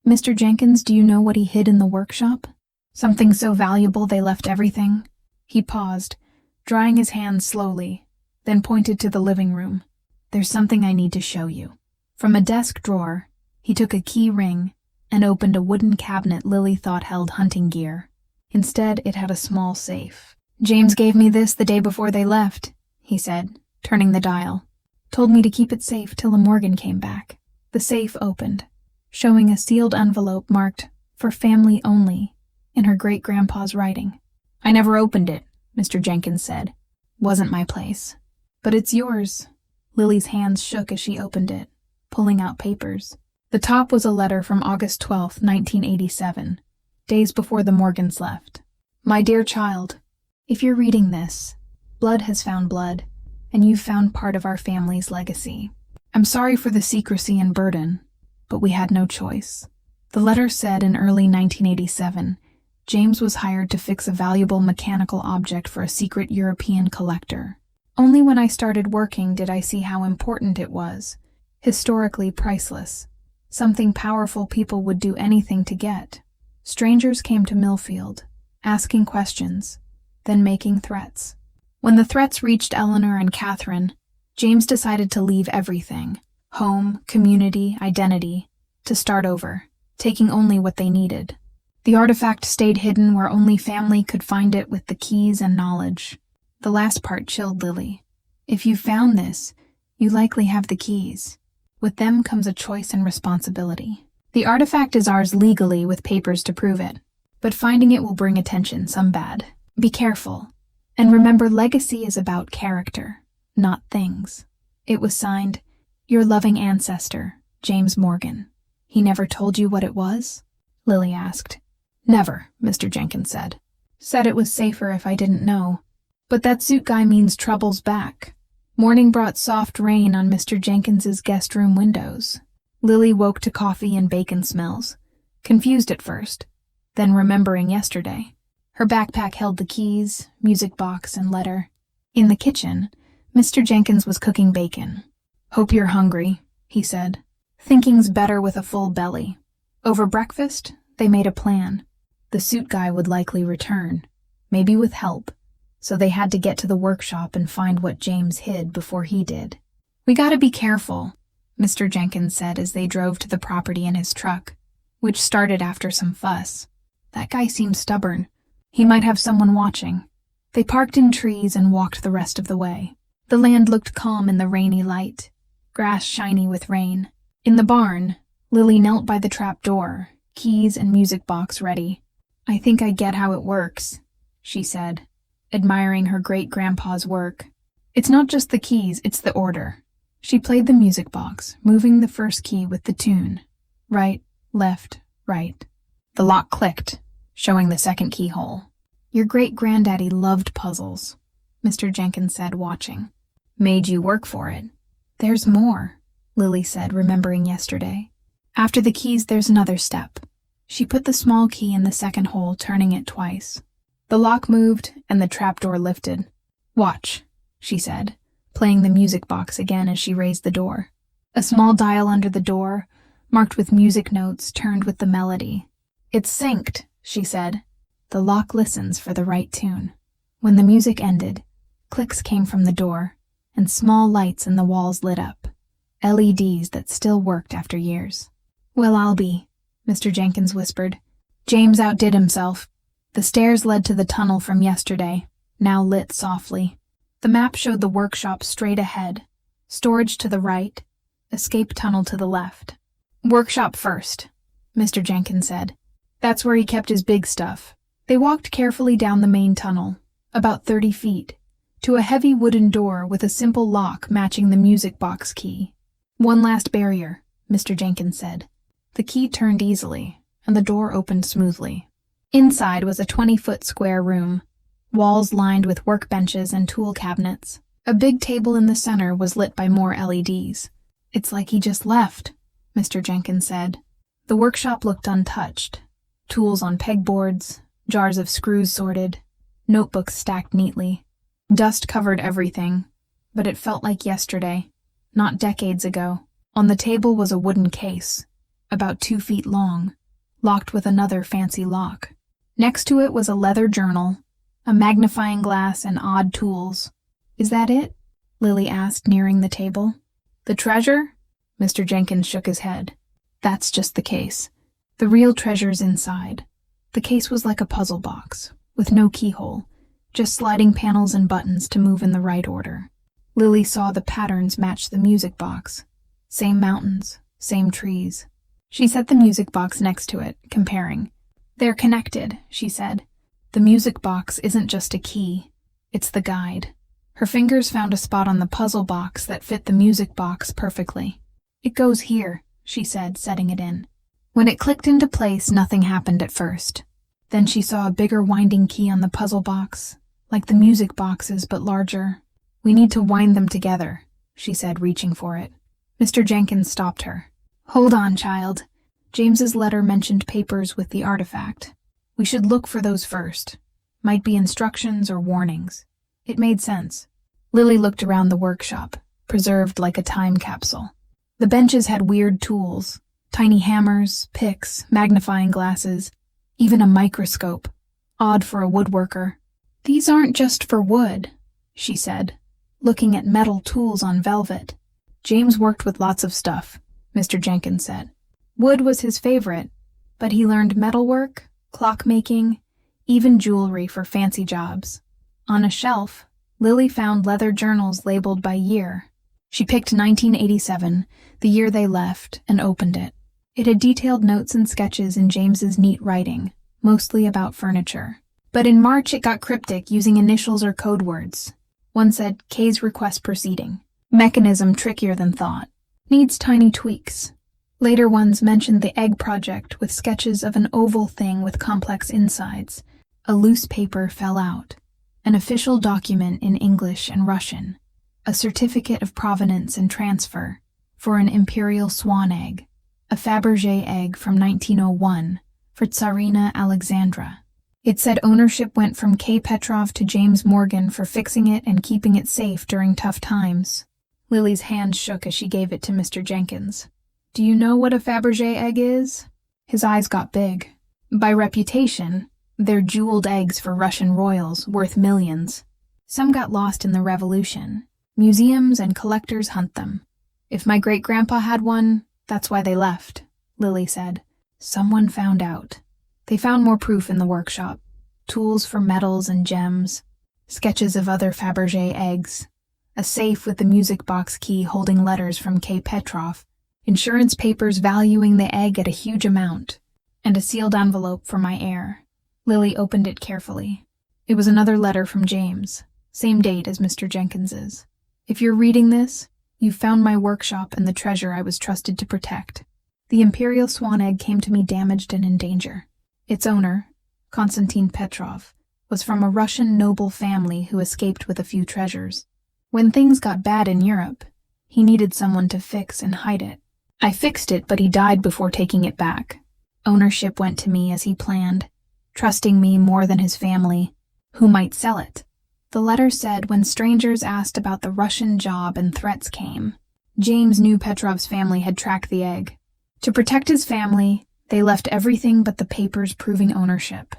"Mr. Jenkins, do you know what he hid in the workshop? Something so valuable they left everything?" He paused, drying his hands slowly, then pointed to the living room. "There's something I need to show you." From a desk drawer, he took a key ring and opened a wooden cabinet Lily thought held hunting gear. Instead, it had a small safe. "James gave me this the day before they left," he said, turning the dial. "Told me to keep it safe till the Morgan came back." The safe opened. showing a sealed envelope marked "For family only" in her great-grandpa's writing. "I never opened it," Mr. Jenkins said. "Wasn't my place." "But it's yours." Lily's hands shook as she opened it, pulling out papers. The top was a letter from August 12, 1987, days before the Morgans left. "My dear child, if you're reading this, blood has found blood, and you've found part of our family's legacy. I'm sorry for the secrecy and burden, but we had no choice." The letter said in early 1987, James was hired to fix a valuable mechanical object for a secret European collector. "Only when I started working did I see how important it was. Historically priceless. Something powerful people would do anything to get. Strangers came to Millfield, asking questions, then making threats. When the threats reached Eleanor and Catherine, James decided to leave everything, home, community, identity, to start over, taking only what they needed. The artifact stayed hidden where only family could find it with the keys and knowledge." The last part chilled Lily. "If you found this, you likely have the keys. With them comes a choice and responsibility. The artifact is ours legally with papers to prove it, but finding it will bring attention, some bad. Be careful. And remember, legacy is about character, not things." It was signed, "Your loving ancestor, James Morgan." "He never told you what it was?" Lily asked. "Never," Mr. Jenkins said. "Said it was safer if I didn't know. But that suit guy means trouble's back." Morning brought soft rain on Mr. Jenkins's guest room windows. Lily woke to coffee and bacon smells, confused at first, then remembering yesterday. Her backpack held the keys, music box, and letter. In the kitchen, Mr. Jenkins was cooking bacon. "Hope you're hungry," he said. "Thinking's better with a full belly." Over breakfast, they made a plan. The suit guy would likely return, maybe with help, so they had to get to the workshop and find what James hid before he did. "We gotta be careful," Mr. Jenkins said as they drove to the property in his truck, which started after some fuss. "That guy seems stubborn. He might have someone watching." They parked in trees and walked the rest of the way. The land looked calm in the rainy light, grass shiny with rain. In the barn, Lily knelt by the trap door, keys and music box ready. "I think I get how it works," she said, admiring her great-grandpa's work. "It's not just the keys, it's the order." She played the music box, moving the first key with the tune. Right, left, right. The lock clicked, showing the second keyhole. "Your great-granddaddy loved puzzles," Mr. Jenkins said, watching. "Made you work for it." "There's more," Lily said, remembering yesterday. "After the keys, there's another step." She put the small key in the second hole, turning it twice. The lock moved, and the trapdoor lifted. "Watch," she said, playing the music box again as she raised the door. A small dial under the door, marked with music notes, turned with the melody. "It's synced," she said. "The lock listens for the right tune." When the music ended, clicks came from the door, and small lights in the walls lit up, LEDs that still worked after years. "Well, I'll be," Mr. Jenkins whispered. James outdid himself. The stairs led to the tunnel from yesterday, now lit softly. The map showed the workshop straight ahead, storage to the right, escape tunnel to the left. "Workshop first," Mr. Jenkins said. "That's where he kept his big stuff." They walked carefully down the main tunnel, about 30 feet, to a heavy wooden door with a simple lock matching the music box key. "One last barrier," Mr. Jenkins said. The key turned easily, and the door opened smoothly. Inside was a 20-foot square room, walls lined with workbenches and tool cabinets. A big table in the center was lit by more LEDs. "It's like he just left," Mr. Jenkins said. The workshop looked untouched. Tools on pegboards, jars of screws sorted, notebooks stacked neatly. Dust covered everything, but it felt like yesterday, not decades ago. On the table was a wooden case, about 2 feet long, locked with another fancy lock. Next to it was a leather journal, a magnifying glass, and odd tools. "Is that it?" Lily asked, nearing the table. "The treasure?" Mr. Jenkins shook his head. "That's just the case. The real treasure's inside." The case was like a puzzle box, with no keyhole, just sliding panels and buttons to move in the right order. Lily saw the patterns match the music box. Same mountains, same trees. She set the music box next to it, comparing. "They're connected," she said. "The music box isn't just a key. It's the guide." Her fingers found a spot on the puzzle box that fit the music box perfectly. "It goes here," she said, setting it in. When it clicked into place, nothing happened at first. Then she saw a bigger winding key on the puzzle box, like the music boxes but larger. "We need to wind them together," she said, reaching for it. Mr. Jenkins stopped her. "Hold on, child. James's letter mentioned papers with the artifact. We should look for those first. Might be instructions or warnings." It made sense. Lily looked around the workshop, preserved like a time capsule. The benches had weird tools, tiny hammers, picks, magnifying glasses, even a microscope, odd for a woodworker. "These aren't just for wood," she said, looking at metal tools on velvet. "James worked with lots of stuff," Mr. Jenkins said. Wood was his favorite, but he learned metalwork, clockmaking, even jewelry for fancy jobs. On a shelf, Lily found leather journals labeled by year. She picked 1987, the year they left, and opened it. It had detailed notes and sketches in James's neat writing, mostly about furniture. But in March it got cryptic, using initials or code words. One said, "Kay's request proceeding. Mechanism trickier than thought. Needs tiny tweaks." Later ones mentioned the egg project with sketches of an oval thing with complex insides. A loose paper fell out. An official document in English and Russian. A certificate of provenance and transfer for an imperial swan egg. A Fabergé egg from 1901 for Tsarina Alexandra. It said ownership went from K. Petrov to James Morgan for fixing it and keeping it safe during tough times. Lily's hand shook as she gave it to Mr. Jenkins. "Do you know what a Fabergé egg is?" His eyes got big. "By reputation, they're jeweled eggs for Russian royals, worth millions. Some got lost in the revolution. Museums and collectors hunt them. If my great-grandpa had one, that's why they left," Lily said. "Someone found out." They found more proof in the workshop. Tools for metals and gems. Sketches of other Fabergé eggs. A safe with the music box key holding letters from K. Petrov. Insurance papers valuing the egg at a huge amount. And a sealed envelope for my heir. Lily opened it carefully. It was another letter from James. Same date as Mr. Jenkins's. "If you're reading this, you found my workshop and the treasure I was trusted to protect. The imperial swan egg came to me damaged and in danger. Its owner, Konstantin Petrov, was from a Russian noble family who escaped with a few treasures. When things got bad in Europe, he needed someone to fix and hide it. I fixed it, but he died before taking it back. Ownership went to me as he planned, trusting me more than his family, who might sell it." The letter said when strangers asked about the Russian job and threats came, James knew Petrov's family had tracked the egg. To protect his family, they left everything but the papers proving ownership.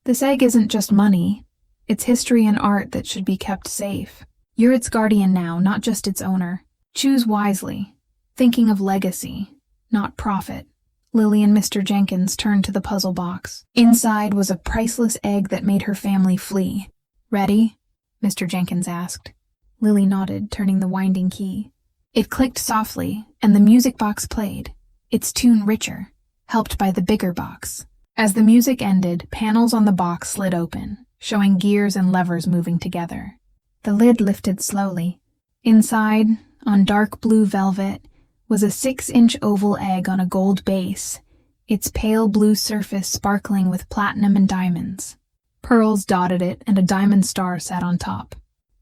This egg isn't just money. It's history and art that should be kept safe. You're its guardian now, not just its owner. Choose wisely, thinking of legacy, not profit. Lily and Mr. Jenkins turned to the puzzle box. Inside was a priceless egg that made her family flee. "Ready?" Mr. Jenkins asked. Lily nodded, turning the winding key. It clicked softly, and the music box played, its tune richer, helped by the bigger box. As the music ended, panels on the box slid open, showing gears and levers moving together. The lid lifted slowly. Inside, on dark blue velvet, was a 6-inch oval egg on a gold base, its pale blue surface sparkling with platinum and diamonds. Pearls dotted it, and a diamond star sat on top.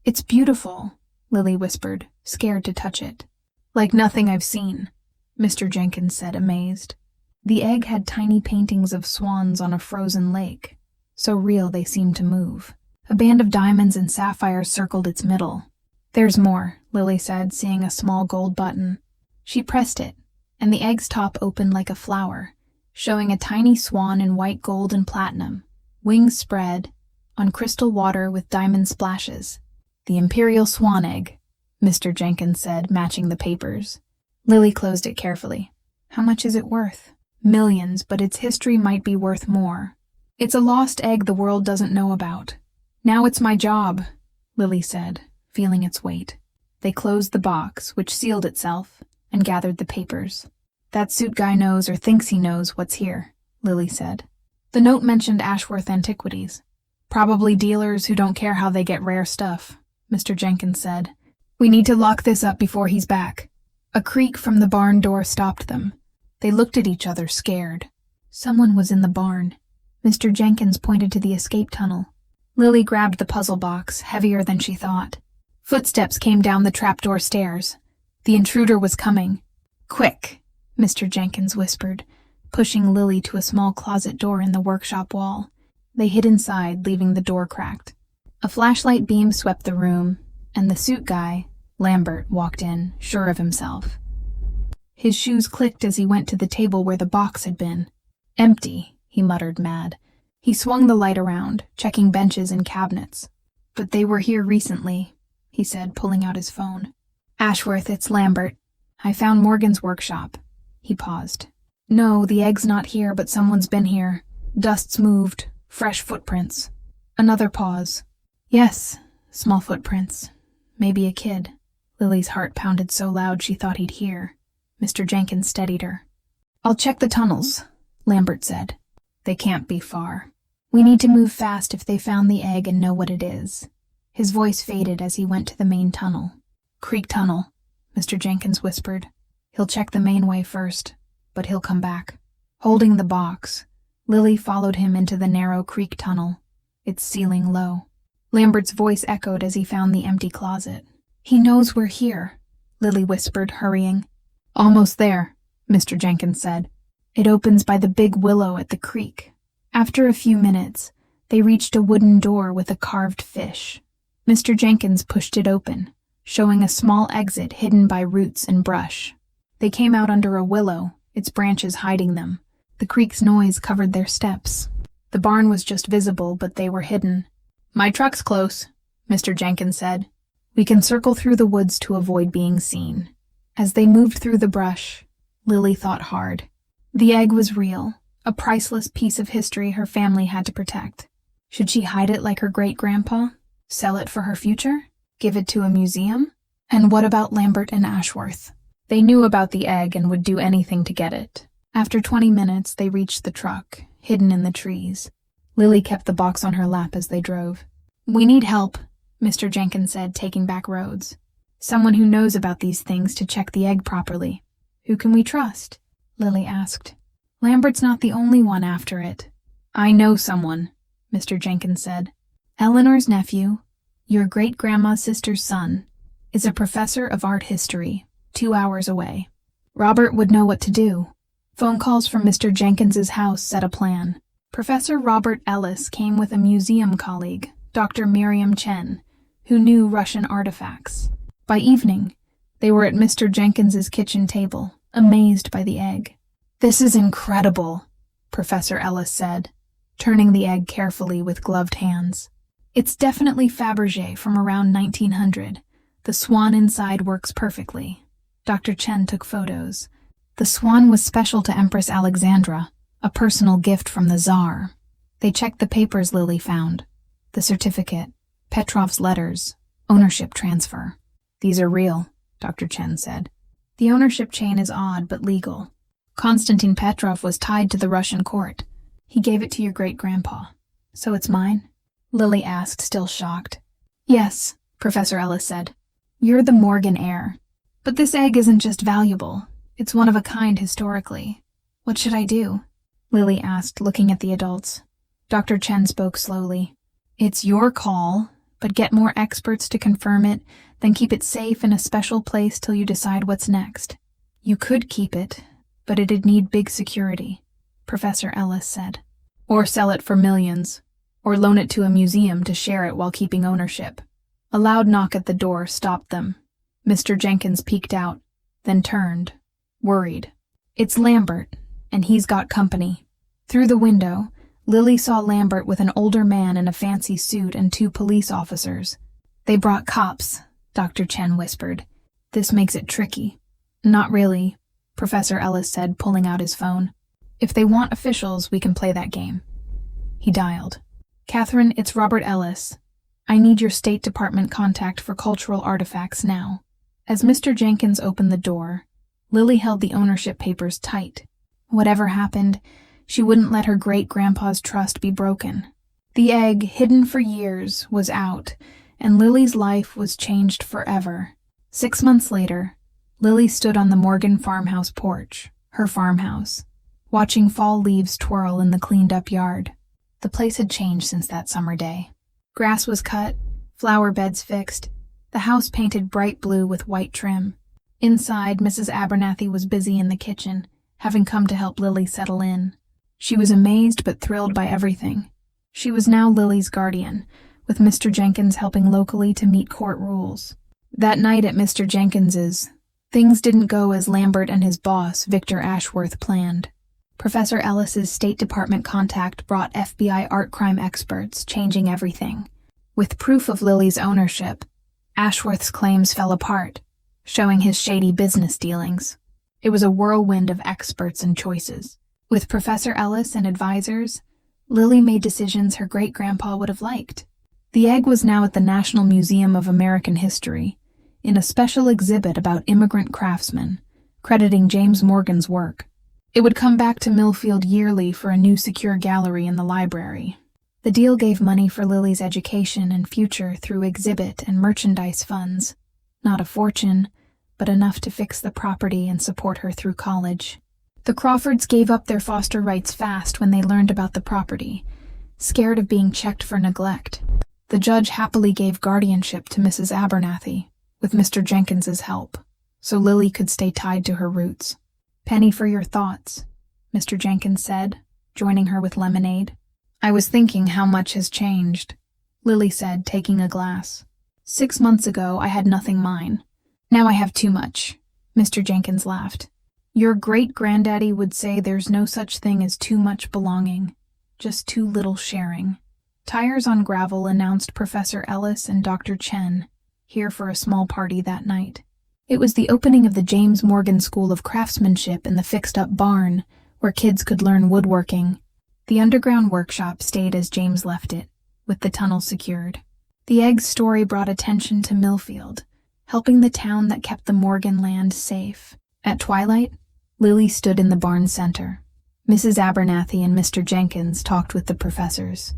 "It's beautiful," Lily whispered, scared to touch it. "Like nothing I've seen," Mr. Jenkins said, amazed. The egg had tiny paintings of swans on a frozen lake, so real they seemed to move. A band of diamonds and sapphires circled its middle. "There's more," Lily said, seeing a small gold button. She pressed it, and the egg's top opened like a flower, showing a tiny swan in white gold and platinum, wings spread, on crystal water with diamond splashes. "The imperial swan egg," Mr. Jenkins said, matching the papers. Lily closed it carefully. "How much is it worth?" "Millions, but its history might be worth more. It's a lost egg the world doesn't know about. Now it's my job," Lily said, feeling its weight. They closed the box, which sealed itself, and gathered the papers. That suit guy knows or thinks he knows what's here, Lily said. The note mentioned Ashworth Antiquities. Probably dealers who don't care how they get rare stuff, Mr. Jenkins said. We need to lock this up before he's back. A creak from the barn door stopped them. They looked at each other, scared. Someone was in the barn. Mr. Jenkins pointed to the escape tunnel. Lily grabbed the puzzle box, heavier than she thought. Footsteps came down the trapdoor stairs. The intruder was coming. Quick, Mr. Jenkins whispered, pushing Lily to a small closet door in the workshop wall. They hid inside, leaving the door cracked. A flashlight beam swept the room, and the suit guy, Lambert, walked in, sure of himself. His shoes clicked as he went to the table where the box had been. Empty, he muttered, mad. He swung the light around, checking benches and cabinets. But they were here recently, he said, pulling out his phone. Ashworth, it's Lambert. I found Morgan's workshop. He paused. No, the egg's not here, but someone's been here. Dust's moved. Fresh footprints. Another pause. Yes, small footprints. Maybe a kid. Lily's heart pounded so loud she thought he'd hear. Mr. Jenkins steadied her. I'll check the tunnels, Lambert said. They can't be far. We need to move fast if they found the egg and know what it is. His voice faded as he went to the main tunnel. Creek tunnel, Mr. Jenkins whispered. He'll check the main way first, but he'll come back. Holding the box, Lily followed him into the narrow creek tunnel, its ceiling low. Lambert's voice echoed as he found the empty closet. He knows we're here, Lily whispered, hurrying. Almost there, Mr. Jenkins said. It opens by the big willow at the creek. After a few minutes, they reached a wooden door with a carved fish. Mr. Jenkins pushed it open, showing a small exit hidden by roots and brush. They came out under a willow, its branches hiding them. The creek's noise covered their steps. The barn was just visible, but they were hidden. My truck's close, Mr. Jenkins said. We can circle through the woods to avoid being seen. As they moved through the brush, Lily thought hard. The egg was real, a priceless piece of history her family had to protect. Should she hide it like her great-grandpa? Sell it for her future? Give it to a museum? And what about Lambert and Ashworth? They knew about the egg and would do anything to get it. After 20 minutes, they reached the truck, hidden in the trees. Lily kept the box on her lap as they drove. We need help, Mr. Jenkins said, taking back roads. Someone who knows about these things to check the egg properly. Who can we trust? Lily asked. Lambert's not the only one after it. I know someone, Mr. Jenkins said. Eleanor's nephew, your great-grandma's sister's son, is a professor of art history, 2 hours away. Robert would know what to do. Phone calls from Mr. Jenkins's house set a plan. Professor Robert Ellis came with a museum colleague, Dr. Miriam Chen, who knew Russian artifacts. By evening, they were at Mr. Jenkins's kitchen table, amazed by the egg. This is incredible, Professor Ellis said, turning the egg carefully with gloved hands. It's definitely Fabergé from around 1900. The swan inside works perfectly. Dr. Chen took photos. The swan was special to Empress Alexandra, a personal gift from the Tsar. They checked the papers Lily found. The certificate, Petrov's letters, ownership transfer. These are real, Dr. Chen said. The ownership chain is odd but legal. Konstantin Petrov was tied to the Russian court. He gave it to your great-grandpa. So it's mine? Lily asked, still shocked. Yes, Professor Ellis said. You're the Morgan heir. But this egg isn't just valuable. It's one of a kind historically. What should I do? Lily asked, looking at the adults. Dr. Chen spoke slowly. It's your call, but get more experts to confirm it, then keep it safe in a special place till you decide what's next. You could keep it, but it'd need big security, Professor Ellis said. Or sell it for millions, or loan it to a museum to share it while keeping ownership. A loud knock at the door stopped them. Mr. Jenkins peeked out, then turned, worried. It's Lambert, and he's got company. Through the window, Lily saw Lambert with an older man in a fancy suit and 2 police officers. They brought cops, Dr. Chen whispered. This makes it tricky. Not really, Professor Ellis said, pulling out his phone. If they want officials, we can play that game. He dialed. Catherine, it's Robert Ellis. I need your State Department contact for cultural artifacts now. As Mr. Jenkins opened the door, Lily held the ownership papers tight. Whatever happened, she wouldn't let her great-grandpa's trust be broken. The egg, hidden for years, was out, and Lily's life was changed forever. 6 months later, Lily stood on the Morgan farmhouse porch, her farmhouse, watching fall leaves twirl in the cleaned-up yard. The place had changed since that summer day. Grass was cut, flower beds fixed, the house painted bright blue with white trim. Inside, Mrs. Abernathy was busy in the kitchen, having come to help Lily settle in. She was amazed but thrilled by everything. She was now Lily's guardian, with Mr. Jenkins helping locally to meet court rules. That night at Mr. Jenkins's, things didn't go as Lambert and his boss, Victor Ashworth, planned. Professor Ellis's State Department contact brought FBI art crime experts, changing everything. With proof of Lily's ownership, Ashworth's claims fell apart, showing his shady business dealings. It was a whirlwind of experts and choices. With Professor Ellis and advisors, Lily made decisions her great-grandpa would have liked. The egg was now at the National Museum of American History, in a special exhibit about immigrant craftsmen, crediting James Morgan's work. It would come back to Millfield yearly for a new secure gallery in the library. The deal gave money for Lily's education and future through exhibit and merchandise funds. Not a fortune, but enough to fix the property and support her through college. The Crawfords gave up their foster rights fast when they learned about the property, scared of being checked for neglect. The judge happily gave guardianship to Mrs. Abernathy, with Mr. Jenkins's help, so Lily could stay tied to her roots. "Penny for your thoughts," Mr. Jenkins said, joining her with lemonade. "I was thinking how much has changed," Lily said, taking a glass. "6 months ago, I had nothing mine. Now I have too much," Mr. Jenkins laughed. "Your great-granddaddy would say there's no such thing as too much belonging, just too little sharing." Tires on Gravel announced Professor Ellis and Dr. Chen, here for a small party that night. It was the opening of the James Morgan School of Craftsmanship in the fixed-up barn, where kids could learn woodworking. The underground workshop stayed as James left it, with the tunnel secured. The egg's story brought attention to Millfield, helping the town that kept the Morgan land safe. At twilight, Lily stood in the barn center. Mrs. Abernathy and Mr. Jenkins talked with the professors.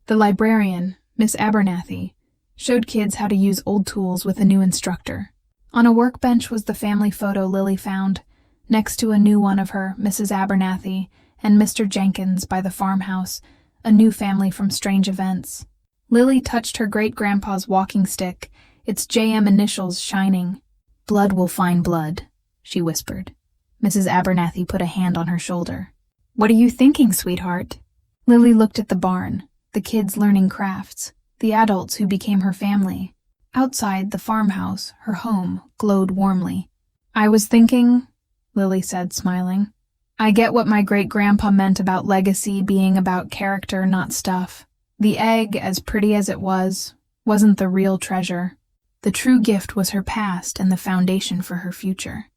The librarian, Miss Abernathy, showed kids how to use old tools with a new instructor. On a workbench was the family photo Lily found, next to a new one of her, Mrs. Abernathy, and Mr. Jenkins by the farmhouse, a new family from Strange Events. Lily touched her great-grandpa's walking stick, its JM initials shining. "Blood will find blood," she whispered. Mrs. Abernathy put a hand on her shoulder. "What are you thinking, sweetheart?" Lily looked at the barn, the kids learning crafts, the adults who became her family. Outside, the farmhouse, her home, glowed warmly. "I was thinking," Lily said, smiling, "I get what my great-grandpa meant about legacy being about character, not stuff. The egg, as pretty as it was, wasn't the real treasure. The true gift was her past and the foundation for her future."